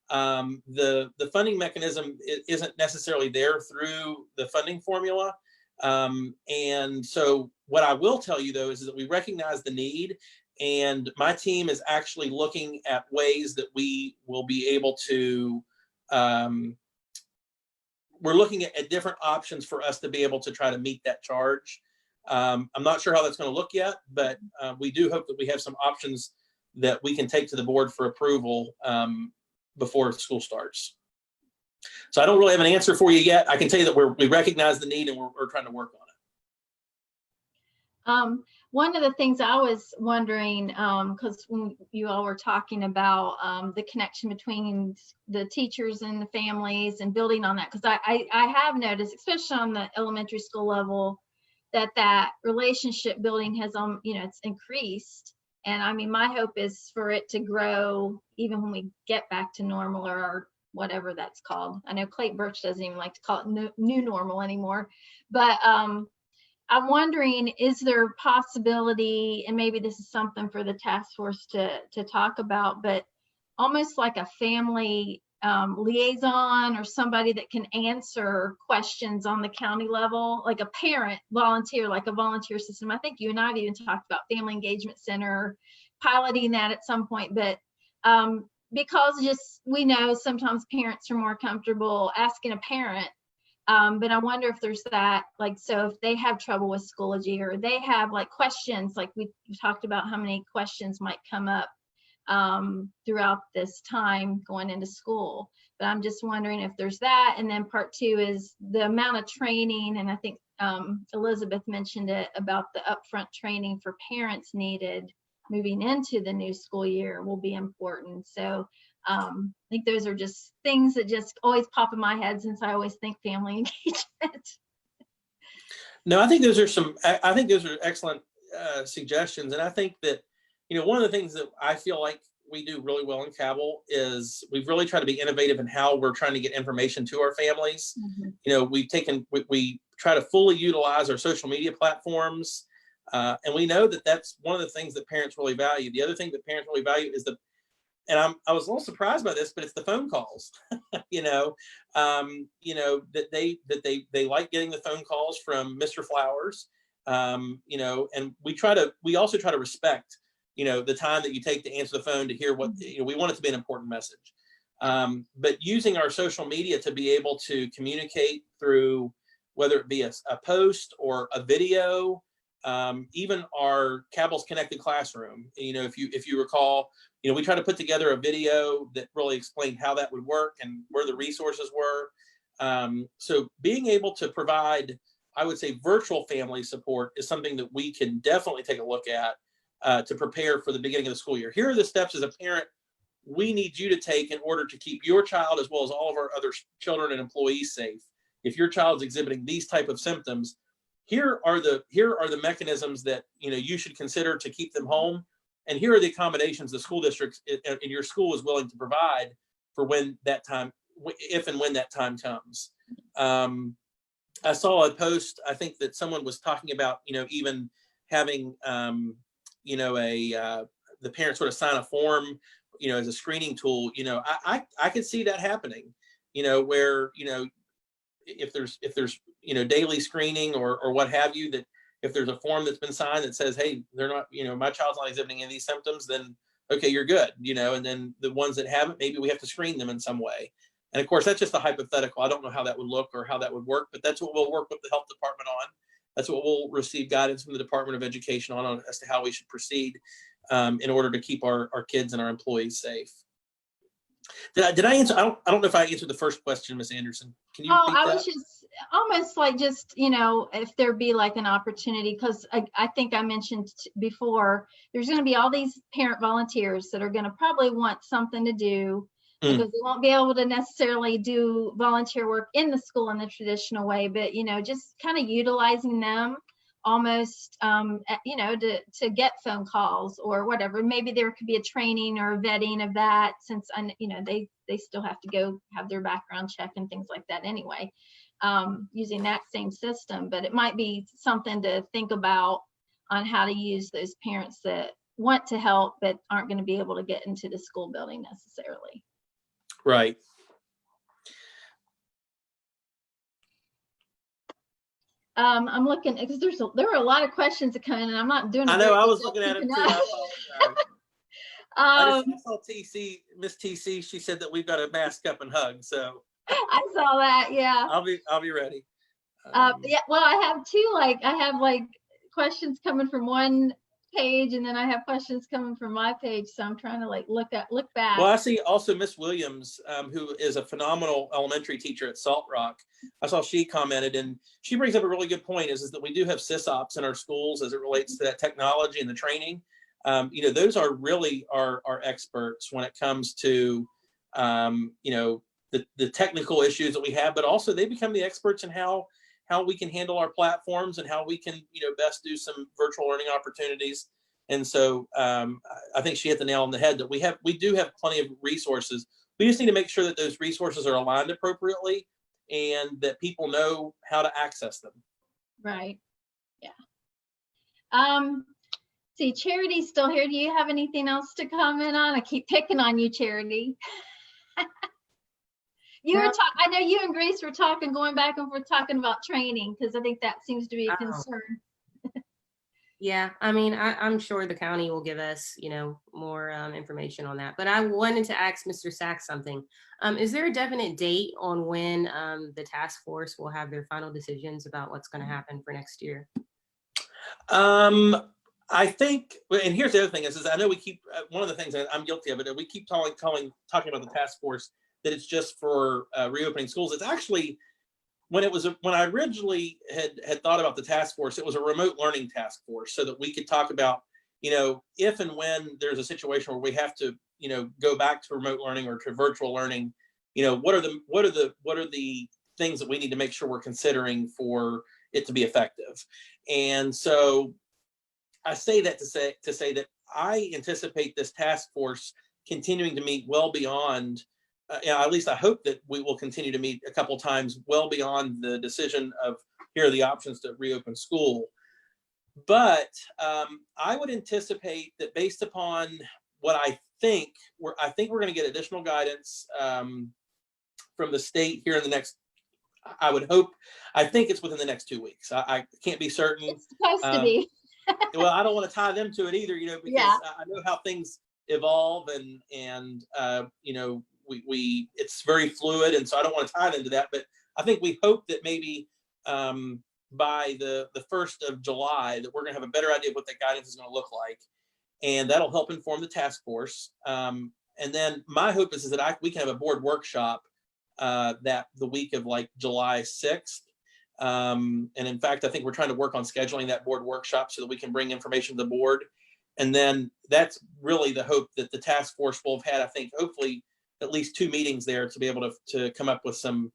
The funding mechanism isn't necessarily there through the funding formula. And so what I will tell you, though, is that we recognize the need, and my team is actually looking at ways that we will be able to, we're looking at different options for us to be able to try to meet that charge. I'm not sure how that's going to look yet, but we do hope that we have some options that we can take to the board for approval before school starts. So I don't really have an answer for you yet. I can tell you that we recognize the need, and we're trying to work on it. one of the things I was wondering, because when you all were talking about the connection between the teachers and the families and building on that, because I have noticed, especially on the elementary school level, that relationship building has, it's increased. And I mean, my hope is for it to grow even when we get back to normal or whatever that's called. I know Clayton Birch doesn't even like to call it new normal anymore, but I'm wondering, is there possibility, and maybe this is something for the task force to talk about, but almost like a family liaison or somebody that can answer questions on the county level, like a parent volunteer, like a volunteer system. I think you and I have even talked about family engagement center, piloting that at some point, but because just we know sometimes parents are more comfortable asking a parent. But I wonder if there's that, like, so if they have trouble with Schoology or they have like questions, like we talked about how many questions might come up throughout this time going into school. But I'm just wondering if there's that. And then part two is the amount of training. And I think Elizabeth mentioned it about the upfront training for parents needed moving into the new school year will be important. So I think those are just things that just always pop in my head since I always think family engagement. No, I think those are excellent suggestions. And I think that, one of the things that I feel like we do really well in Cabell is we've really tried to be innovative in how we're trying to get information to our families. Mm-hmm. We try to fully utilize our social media platforms. And we know that that's one of the things that parents really value. The other thing that parents really value is and I was a little surprised by this, but it's the phone calls, that they like getting the phone calls from Mr. Flowers, and we also try to respect, the time that you take to answer the phone to hear what, we want it to be an important message. But using our social media to be able to communicate through, whether it be a post or a video, even our Cabell's Connected Classroom, if you recall, we try to put together a video that really explained how that would work and where the resources were. So being able to provide, I would say, virtual family support is something that we can definitely take a look at to prepare for the beginning of the school year. Here are the steps as a parent we need you to take in order to keep your child as well as all of our other children and employees safe. If your child's exhibiting these type of symptoms, here are the mechanisms that you should consider to keep them home, and here are the accommodations the school district in your school is willing to provide for when that time, if and when that time comes. I saw a post, I think, that someone was talking about even having the parents sort of sign a form as a screening tool. I could see that happening, where if there's daily screening or what have you, that if there's a form that's been signed that says, hey, they're not, my child's not exhibiting any of these symptoms, then okay, you're good, and then the ones that haven't, maybe we have to screen them in some way. And of course, that's just a hypothetical. I don't know how that would look or how that would work, but that's what we'll work with the health department on. That's what we'll receive guidance from the Department of Education on as to how we should proceed in order to keep our kids and our employees safe. Did I answer? I don't know if I answered the first question, Ms. Anderson. Can you repeat that? Was just almost like if there be like an opportunity, because I think I mentioned before, there's going to be all these parent volunteers that are going to probably want something to do because they won't be able to necessarily do volunteer work in the school in the traditional way, but just kind of utilizing them almost to get phone calls or whatever. Maybe there could be a training or a vetting of that, since they still have to go have their background check and things like that anyway, using that same system. But it might be something to think about on how to use those parents that want to help but aren't going to be able to get into the school building necessarily. Right. I'm looking because there were a lot of questions that come in, and I'm not doing. I know. I was looking at it too. I saw TC, Miss TC. She said that we've got to mask up and hug. So I saw that. Yeah. I'll be ready. Yeah. Well, I have two. I have questions coming from one page, and then I have questions coming from my page. So I'm trying to like look back. Well, I see also Miss Williams, who is a phenomenal elementary teacher at Salt Rock. I saw she commented, and she brings up a really good point is that we do have sysops in our schools as it relates to that technology and the training. Those are really our experts when it comes to, the technical issues that we have, but also they become the experts in how we can handle our platforms and how we can, best do some virtual learning opportunities. And so I think she hit the nail on the head that we do have plenty of resources. We just need to make sure that those resources are aligned appropriately and that people know how to access them. Right. Yeah. See, Charity's still here. Do you have anything else to comment on? I keep picking on you, Charity. I know you and Grace were going back and forth talking about training, because I think that seems to be a concern. Yeah, I mean, I'm sure the county will give us, more information on that. But I wanted to ask Mr. Saxe something. Is there a definite date on when the task force will have their final decisions about what's going to happen for next year? I think, and here's the other thing is I know we keep, one of the things that I'm guilty of it, we keep talking about the task force, that it's just for reopening schools. It's actually, when I originally had thought about the task force, it was a remote learning task force so that we could talk about, if and when there's a situation where we have to, go back to remote learning or to virtual learning, what are the things that we need to make sure we're considering for it to be effective. And so I say that to say that I anticipate this task force continuing to meet well beyond, at least I hope that we will continue to meet a couple times well beyond the decision of here are the options to reopen school. But I would anticipate that based upon what I think we're going to get additional guidance from the state here in the next, I think it's within the next 2 weeks. I can't be certain. It's supposed to be. Well, I don't want to tie them to it either, because I know how things evolve and it's very fluid, and so I don't want to tie them to that. But I think we hope that maybe by the 1st of July that we're going to have a better idea of what that guidance is going to look like, and that'll help inform the task force. And then my hope is that we can have a board workshop that the week of like July 6th. And in fact, I think we're trying to work on scheduling that board workshop so that we can bring information to the board. And then that's really the hope that the task force will have had, I think, hopefully at least 2 meetings there to be able to come up with some,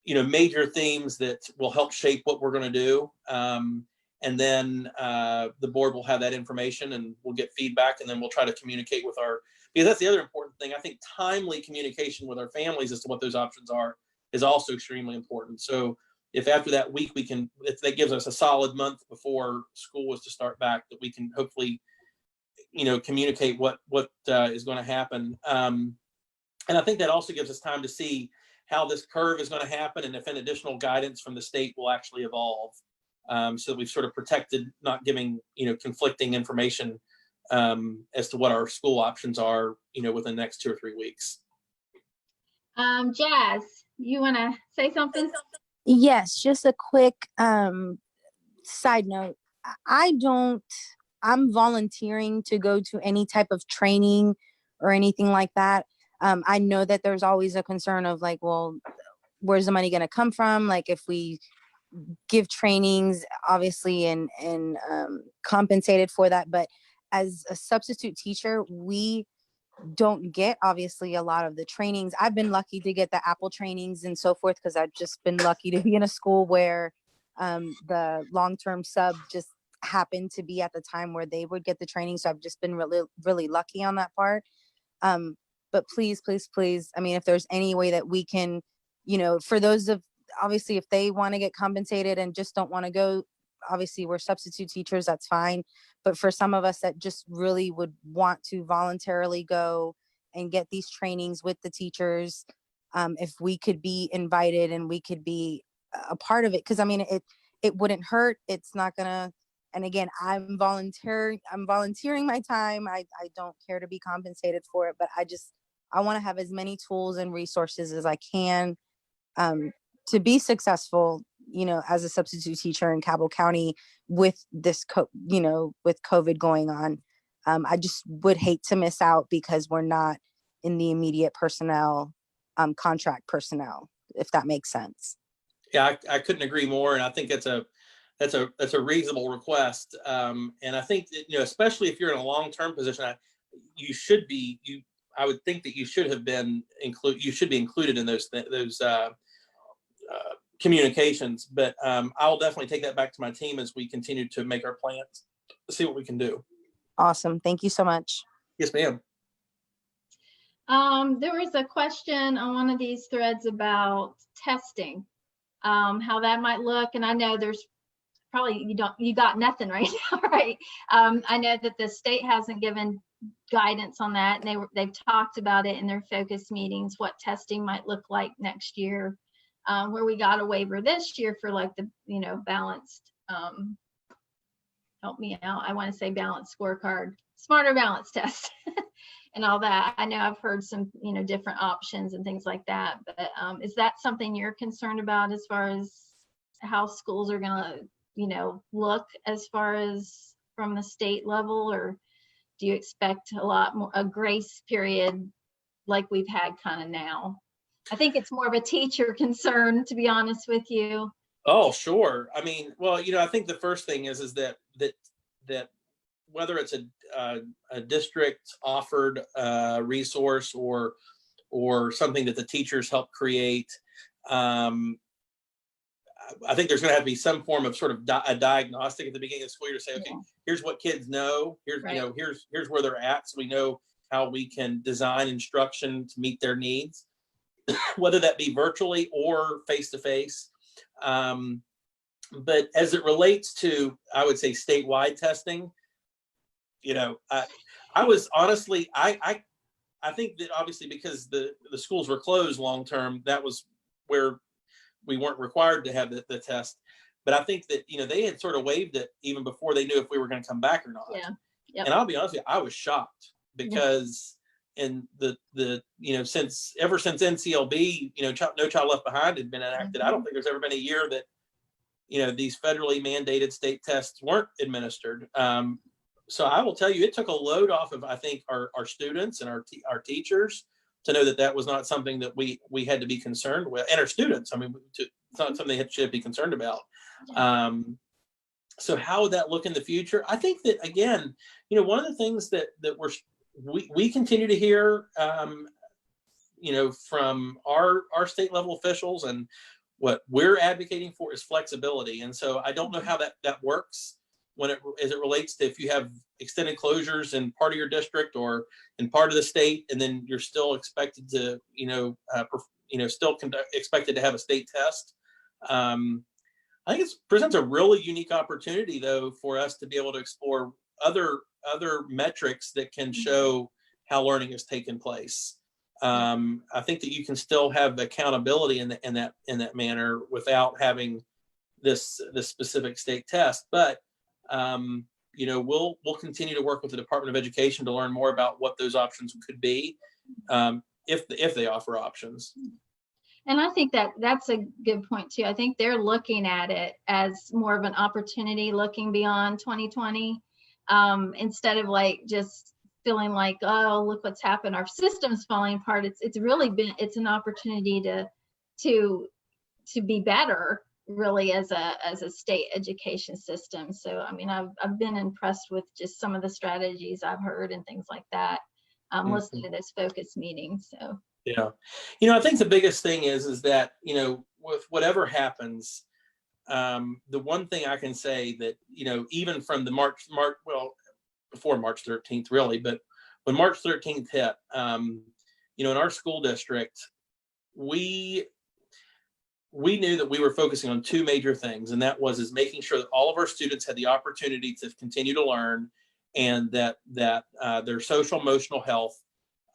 major themes that will help shape what we're going to do. And then the board will have that information and we'll get feedback, and then we'll try to communicate because that's the other important thing. I think timely communication with our families as to what those options are is also extremely important. So if after that week if that gives us a solid month before school was to start back, that we can hopefully, communicate what is going to happen. And I think that also gives us time to see how this curve is going to happen and if an additional guidance from the state will actually evolve. So that we've sort of protected not giving, conflicting information as to what our school options are, within the next 2 or 3 weeks. Jazz, you want to say something? Yes, just a quick side note. I'm volunteering to go to any type of training or anything like that. I know that there's always a concern of like, well, where's the money going to come from? Like if we give trainings, obviously, and compensated for that. But as a substitute teacher, we don't get obviously a lot of the trainings. I've been lucky to get the Apple trainings and so forth, because I've just been lucky to be in a school where the long-term sub just happened to be at the time where they would get the training. So I've just been really, really lucky on that part. But please, I mean, if there's any way that we can, for those of, obviously, if they want to get compensated and just don't want to go, obviously we're substitute teachers, that's fine. But for some of us that just really would want to voluntarily go and get these trainings with the teachers, if we could be invited and we could be a part of it, because I mean, it wouldn't hurt. It's not gonna, and again, I'm volunteering my time. I don't care to be compensated for it, but I want to have as many tools and resources as I can to be successful as a substitute teacher in Cabell County with this, with COVID going on. I just would hate to miss out because we're not in the immediate personnel, contract personnel, if that makes sense. Yeah, I couldn't agree more. And I think that's a reasonable request. And I think that, especially if you're in a long-term position, I would think that you should have been included in those communications. But I'll definitely take that back to my team as we continue to make our plans, see what we can do. Awesome. Thank you so much. Yes, ma'am. There was a question on one of these threads about testing, how that might look. And I know there's probably, you got nothing right now, right? I know that the state hasn't given guidance on that, and they've talked about it in their focus meetings, what testing might look like next year, where we got a waiver this year for like the, balanced, help me out, I want to say balanced scorecard, smarter balance test and all that. I know I've heard some, different options and things like that, but is that something you're concerned about as far as how schools are gonna, look as far as from the state level, or do you expect a lot more, a grace period like we've had kind of now? I think it's more of a teacher concern, to be honest with you. Oh, sure. I mean, well, I think the first thing is that whether it's a district offered resource or something that the teachers help create, I think there's going to have to be some form of sort of a diagnostic at the beginning of the school year to say, okay, here's what kids know. Here's, right. Here's where they're at. So we know how we can design instruction to meet their needs, whether that be virtually or face-to-face. But as it relates to, I would say, statewide testing, I was honestly, I think that obviously because the schools were closed long-term, that was where we weren't required to have the test. But I think that, they had sort of waived it even before they knew if we were going to come back or not. Yeah. Yep. And I'll be honest with you, I was shocked because in ever since NCLB, No Child Left Behind had been enacted, I don't think there's ever been a year that, these federally mandated state tests weren't administered. So I will tell you, it took a load off of, I think, our students and our teachers to know that was not something that we had to be concerned with, and our students. I mean, it's not something they should be concerned about. So how would that look in the future? I think that, again, one of the things that we continue to hear, from our state level officials, and what we're advocating for is flexibility. And so I don't know how that works as it relates to if you have extended closures in part of your district or in part of the state, and then you're still expected to, expected to have a state test. I think it presents a really unique opportunity, though, for us to be able to explore other metrics that can show how learning has taken place. I think that you can still have accountability in that manner without having this specific state test, but we'll continue to work with the Department of Education to learn more about what those options could be, if they offer options. And I think that's a good point too. I think they're looking at it as more of an opportunity, looking beyond 2020, instead of like just feeling like, oh, look what's happened, our system's falling apart. It's an opportunity to be better, really, as a state education system. So I mean, I've been impressed with just some of the strategies I've heard and things like that, listening to those focus meetings. So yeah, I think the biggest thing is that, with whatever happens, the one thing I can say that, even from the before March 13th, really, but when March 13th hit, in our school district, we knew that we were focusing on two major things, and that was making sure that all of our students had the opportunity to continue to learn, and that their social emotional health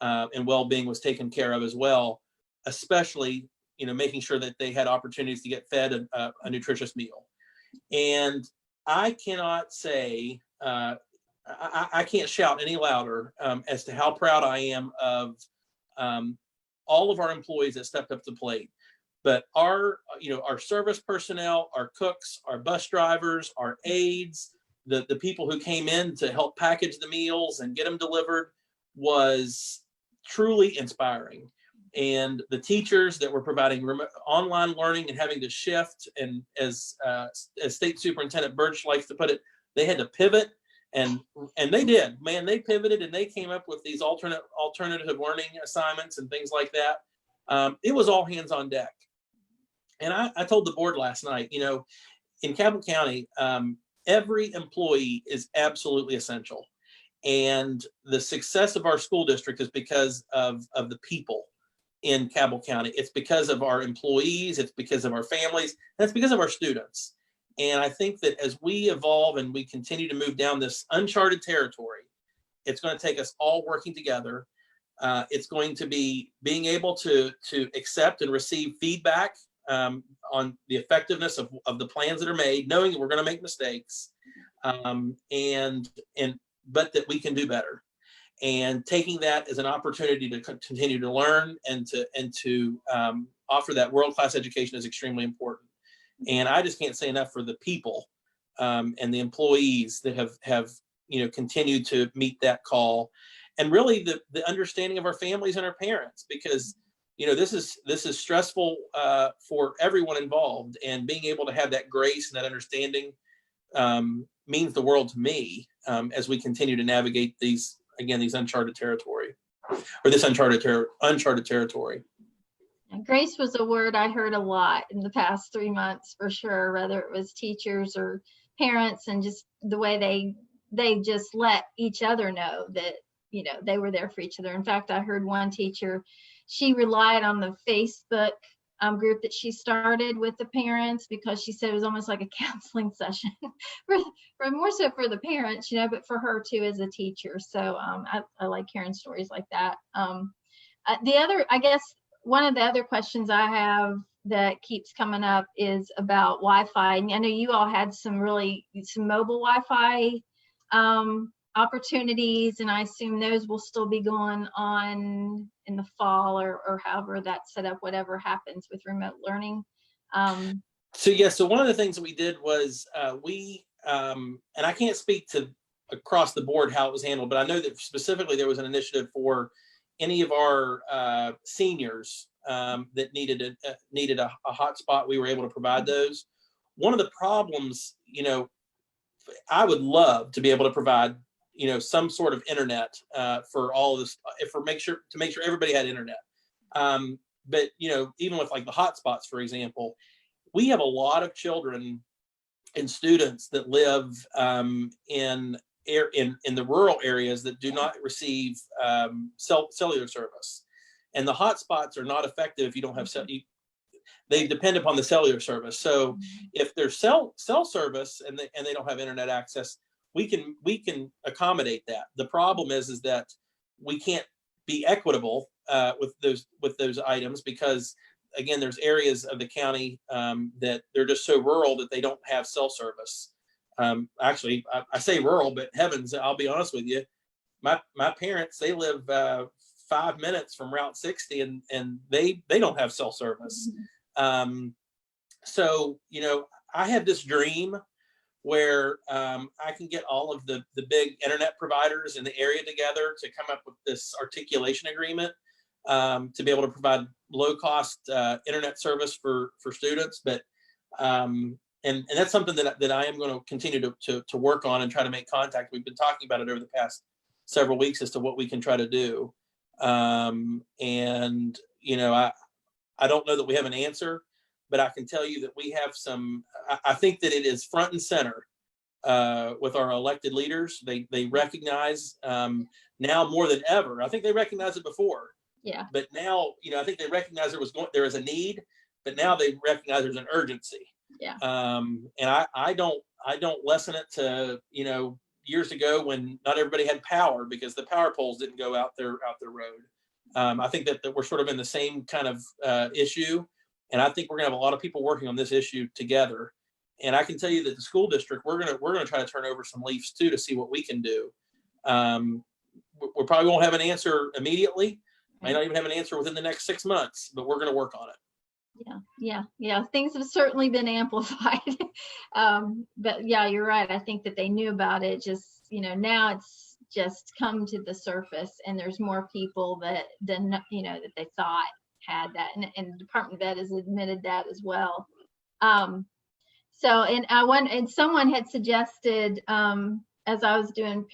and well-being was taken care of as well, especially, making sure that they had opportunities to get fed a nutritious meal. And I cannot say, I can't shout any louder as to how proud I am of all of our employees that stepped up to the plate, but our service personnel, our cooks, our bus drivers, our aides, the people who came in to help package the meals and get them delivered was truly inspiring. And the teachers that were providing online learning and having to shift, and as State Superintendent Birch likes to put it, they had to pivot, and they did. Man, they pivoted and they came up with these alternative learning assignments and things like that. It was all hands on deck. And I told the board last night, in Cabell County, every employee is absolutely essential. And the success of our school district is because of the people in Cabell County. It's because of our employees, it's because of our families, and it's because of our students. And I think that as we evolve and we continue to move down this uncharted territory, it's going to take us all working together. It's going to be being able to accept and receive feedback on the effectiveness of the plans that are made, knowing that we're going to make mistakes, but that we can do better. And taking that as an opportunity to continue to learn and to offer that world-class education is extremely important. And I just can't say enough for the people and the employees that have continued to meet that call, and really the understanding of our families and our parents, because this is stressful for everyone involved, and being able to have that grace and that understanding means the world to me as we continue to navigate these uncharted territory, or this uncharted territory. And grace was a word I heard a lot in the past 3 months, for sure, whether it was teachers or parents, and just the way they just let each other know that, they were there for each other. In fact, I heard one teacher, she relied on the Facebook group that she started with the parents, because she said it was almost like a counseling session for more so for the parents, but for her too as a teacher. So I like hearing stories like that. One of the other questions I have that keeps coming up is about Wi-Fi. And I know you all had some mobile Wi-Fi opportunities, and I assume those will still be going on in the fall or however that's set up, whatever happens with remote learning. So one of the things that we did was and I can't speak to across the board how it was handled, but I know that specifically there was an initiative for any of our seniors that needed a hotspot. We were able to provide those. One of the problems, I would love to be able to provide some sort of internet for all of this, to make sure everybody had internet. But even with like the hotspots, for example, we have a lot of children and students that live in the rural areas that do not receive cellular service, and the hotspots are not effective if you don't have they depend upon the cellular service. So if there's cell service and they don't have internet access, we can accommodate that. The problem is that we can't be equitable with those items, because again, there's areas of the county that they're just so rural that they don't have cell service. Actually, I say rural, but heavens, I'll be honest with you, my parents, they live 5 minutes from Route 60, and they don't have cell service. So I have this dream where I can get all of the big internet providers in the area together to come up with this articulation agreement to be able to provide low-cost internet service for students. But and that's something that I am going to continue to work on and try to make contact. We've been talking about it over the past several weeks as to what we can try to do. And I don't know that we have an answer, but I can tell you that we have some. I think that it is front and center with our elected leaders. They recognize now more than ever. I think they recognized it before. Yeah. But now, I think they recognize there is a need, but now they recognize there's an urgency. Yeah. And I don't lessen it to years ago when not everybody had power because the power poles didn't go out their road. I think that we're sort of in the same kind of issue. And I think we're gonna have a lot of people working on this issue together. And I can tell you that the school district, we're gonna try to turn over some leaves too to see what we can do. We probably won't have an answer immediately. Might not even have an answer within the next 6 months, but we're gonna work on it. Yeah. Things have certainly been amplified. But yeah, you're right. I think that they knew about it. Just, now it's just come to the surface, and there's more people that that they thought had that, and the Department of Ed has admitted that as well. So, and someone had suggested, as I was doing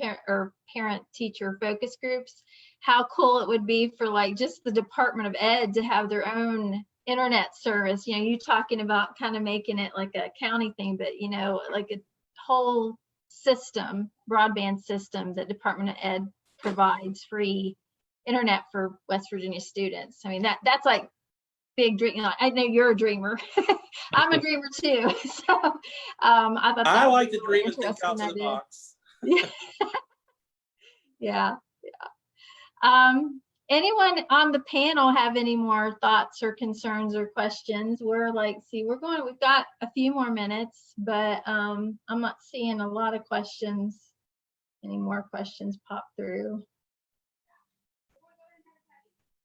parent teacher focus groups, how cool it would be for like just the Department of Ed to have their own internet service. You talking about kind of making it like a county thing, but like a whole system, broadband system that Department of Ed provides free internet for West Virginia students. I mean, that's like big dream. I know you're a dreamer. I'm a dreamer too. So I thought I that like was to really dream and think interesting outside the idea. box. Yeah. Anyone on the panel have any more thoughts or concerns or questions? We've got a few more minutes, but I'm not seeing a lot of questions, any more questions pop through.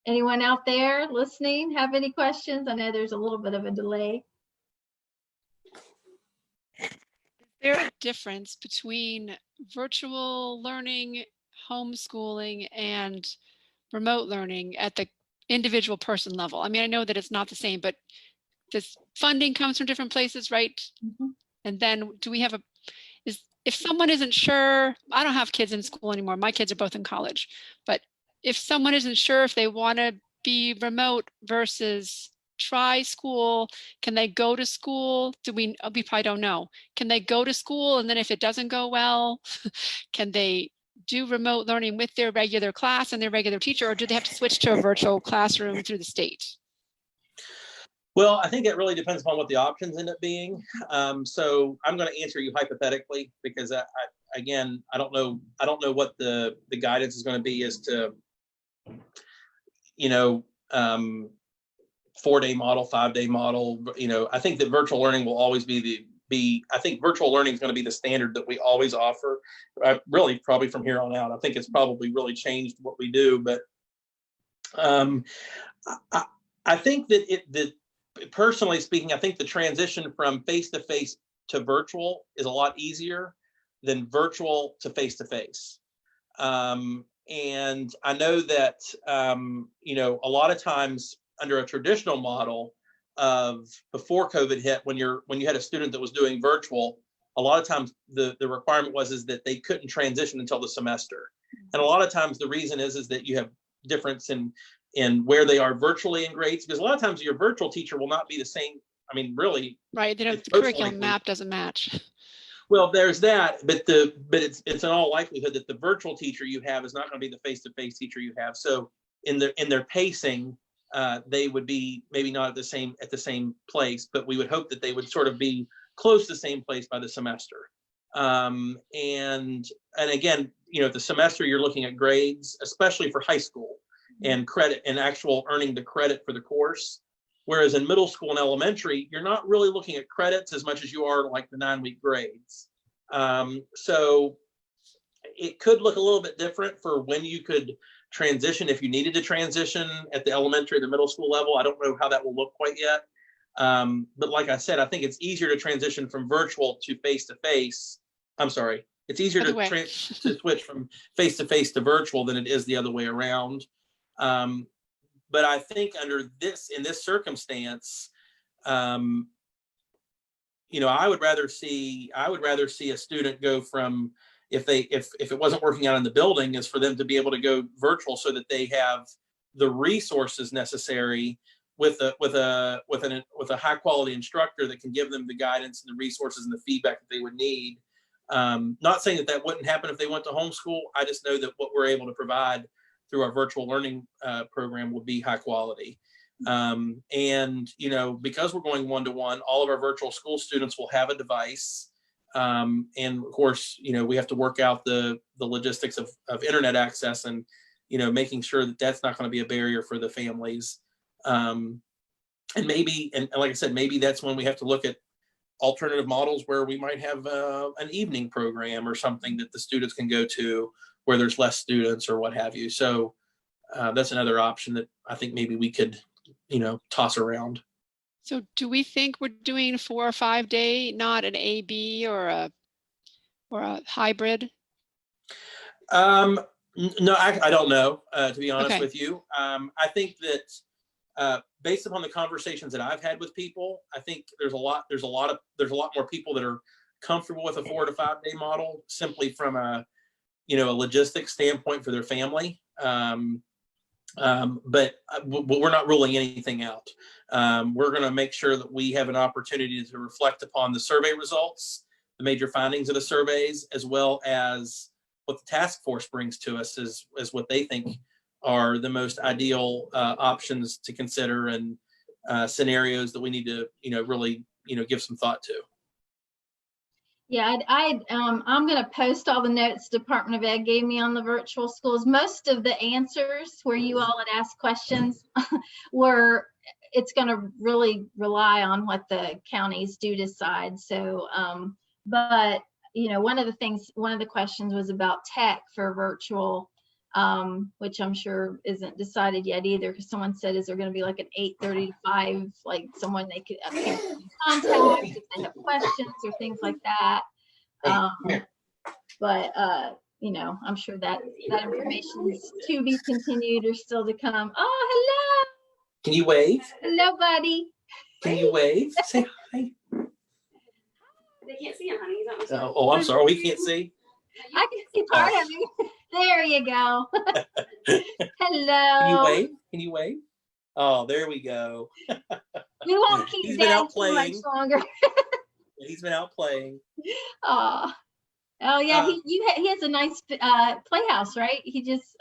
Anyone out there listening have any questions? I know there's a little bit of a delay. Is there a difference between virtual learning, homeschooling, and remote learning at the individual person level? I mean, I know that it's not the same, but this funding comes from different places, right? Mm-hmm. And then do we have if someone isn't sure, I don't have kids in school anymore. My kids are both in college, but if someone isn't sure if they want to be remote versus try school, can they go to school? We probably don't know. Can they go to school, and then if it doesn't go well, can they do remote learning with their regular class and their regular teacher, or do they have to switch to a virtual classroom through the state? Well, I think it really depends upon what the options end up being. So I'm going to answer you hypothetically, because I don't know what the guidance is going to be as to 4-day model, 5-day model. I think that virtual learning will always I think virtual learning is going to be the standard that we always offer, really probably from here on out. I think it's probably really changed what we do, but I think that personally speaking, I think the transition from face-to-face to virtual is a lot easier than virtual to face-to-face. And I know that, a lot of times under a traditional model of before COVID hit, when you had a student that was doing virtual, a lot of times the requirement was that they couldn't transition until the semester. And a lot of times the reason is that you have difference in where they are virtually in grades, because a lot of times your virtual teacher will not be the same. I mean, really, right? The curriculum map doesn't match. Well, there's that, but it's in all likelihood that the virtual teacher you have is not going to be the face-to-face teacher you have. So in their pacing, they would be maybe not at the same place, but we would hope that they would sort of be close to the same place by the semester. And again, the semester you're looking at grades, especially for high school, and credit and actual earning the credit for the course. Whereas in middle school and elementary, you're not really looking at credits as much as you are like the 9-week grades. So it could look a little bit different for when you could transition, if you needed to transition at the elementary or the middle school level. I don't know how that will look quite yet. But like I said, I think it's easier to transition from virtual to face-to-face. I'm sorry. It's easier to switch from face-to-face to virtual than it is the other way around. But I think in this circumstance, I would rather see a student go from, if it wasn't working out in the building, is for them to be able to go virtual so that they have the resources necessary with a high quality instructor that can give them the guidance and the resources and the feedback that they would need. Not saying that wouldn't happen if they went to homeschool. I just know that what we're able to provide through our virtual learning program will be high quality. And, because we're going one-to-one, all of our virtual school students will have a device. And of course, we have to work out the logistics of internet access and, making sure that that's not going to be a barrier for the families. And maybe, and like I said, maybe that's when we have to look at alternative models where we might have an evening program or something that the students can go to, where there's less students or what have you. So that's another option that I think maybe we could, toss around. So do we think we're doing 4 or 5 day, not an A/B or a hybrid? No, I don't know, to be honest Okay. with you. I think that based upon the conversations that I've had with people, I think there's a lot more people that are comfortable with a 4 to 5 day model, simply from a logistics standpoint for their family. But we're not ruling anything out. We're going to make sure that we have an opportunity to reflect upon the survey results, the major findings of the surveys, as well as what the task force brings to us as what they think are the most ideal options to consider, and scenarios that we need to really give some thought to. Yeah, I'm going to post all the notes Department of Ed gave me on the virtual schools. Most of the answers where you all had asked questions it's going to really rely on what the counties do decide. So, but one of the questions was about tech for virtual, which I'm sure isn't decided yet either, because someone said, is there going to be like an 8:30 to 5, like someone they could contact if they have questions or things like that. But I'm sure that information is to be continued or still to come. Oh, hello. Can you wave? Hello, buddy. Can you wave? Say hi. They can't see him, honey. He's not Oh, I'm sorry. We can't see. I can see part of you. There you go. Hello. Can you wave? Can you wave? Oh, there we go. We won't keep He's been out too much playing. longer. He's been out playing. Oh yeah. He has a nice playhouse, right? Yes,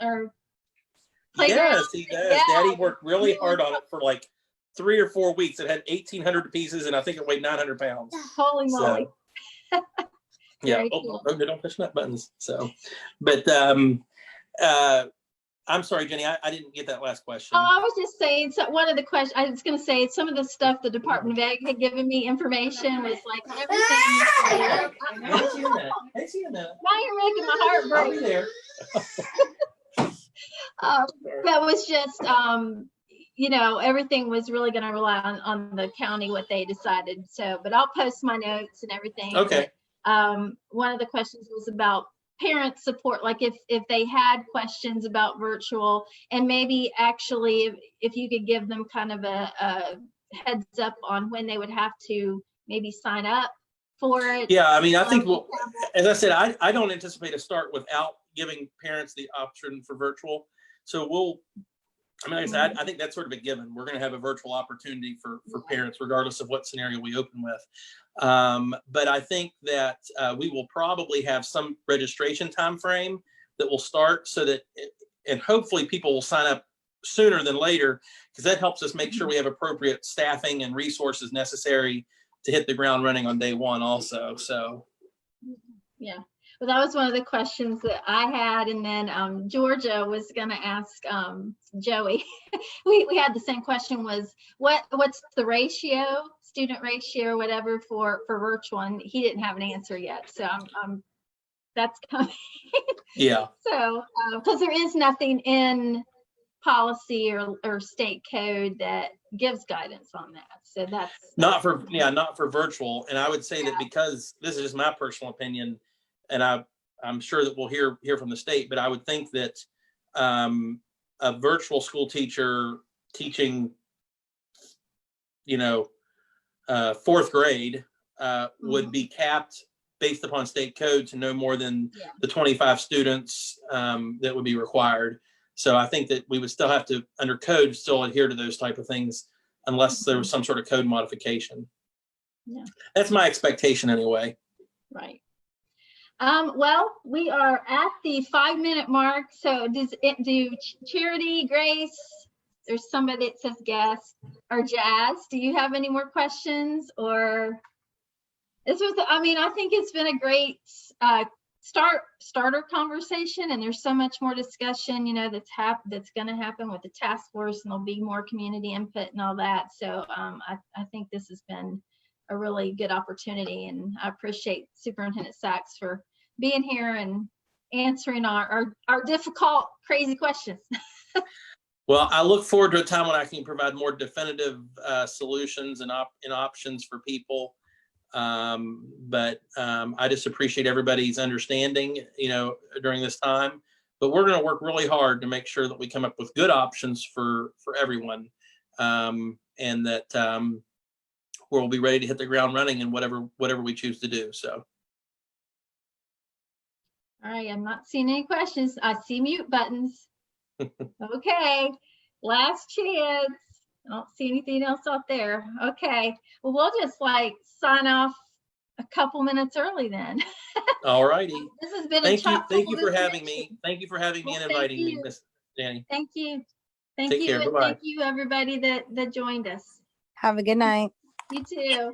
he does. Yeah. Daddy worked really hard on it for like 3 or 4 weeks. It had 1,800 pieces, and I think it weighed 900 pounds. Holy moly. So, yeah. Very Oh, cool. no, don't push nut buttons. So, but I'm sorry, Jenny, I didn't get that last question. Oh, I was just saying, so one of the questions, I was going to say, some of the stuff the Department of Ed had given me information was like everything. Hey, Sienna. Hey, Sienna. Now you're making my heart I'll be break. there. That was just, everything was really going to rely on the county, what they decided. So, but I'll post my notes and everything. Okay. One of the questions was about parent support, like if they had questions about virtual, and maybe actually if you could give them kind of a heads up on when they would have to maybe sign up for it. Yeah, I mean, I think, as I said, I don't anticipate a start without giving parents the option for virtual. So like I said, I think that's sort of a given. We're going to have a virtual opportunity for parents, regardless of what scenario we open with. But I think that we will probably have some registration time frame that will start, so that, and hopefully people will sign up sooner than later, because that helps us make sure we have appropriate staffing and resources necessary to hit the ground running on day one also. So, yeah. Well, that was one of the questions that I had, and then Georgia was going to ask Joey. we had the same question: was what's the ratio, student ratio, or whatever for virtual? And he didn't have an answer yet, so that's coming. yeah. So because there is nothing in policy or state code that gives guidance on that, so that's not for virtual. And I would say that, because this is just my personal opinion, and I'm sure that we'll hear from the state, but I would think that a virtual school teacher teaching, 4th grade would be capped based upon state code to no more than the 25 students that would be required. So I think that we would still have to, under code, still adhere to those type of things, unless there was some sort of code modification. Yeah. That's my expectation anyway. Right. Well, we are at the 5-minute mark. So do Charity, Grace, there's somebody that says guest, or Jazz, do you have any more questions? Or I think it's been a great starter conversation, and there's so much more discussion, that's going to happen with the task force, and there'll be more community input and all that. So I think this has been a really good opportunity, and I appreciate Superintendent Saxe for being here and answering our difficult, crazy questions. Well, I look forward to a time when I can provide more definitive solutions and options for people. But I just appreciate everybody's understanding, during this time. But we're going to work really hard to make sure that we come up with good options for everyone, and that we'll be ready to hit the ground running in whatever we choose to do. So. All right, I'm not seeing any questions. I see mute buttons. Okay, last chance. I don't see anything else out there. Okay, well, we'll just sign off a couple minutes early then. All righty. This has been Thank you. Thank you for connection. having me. Thank you for having me Well, and thank inviting me, you. Miss Danny. Thank you. Thank Take you. care. And Bye-bye. thank you, everybody that joined us. Have a good night. You too.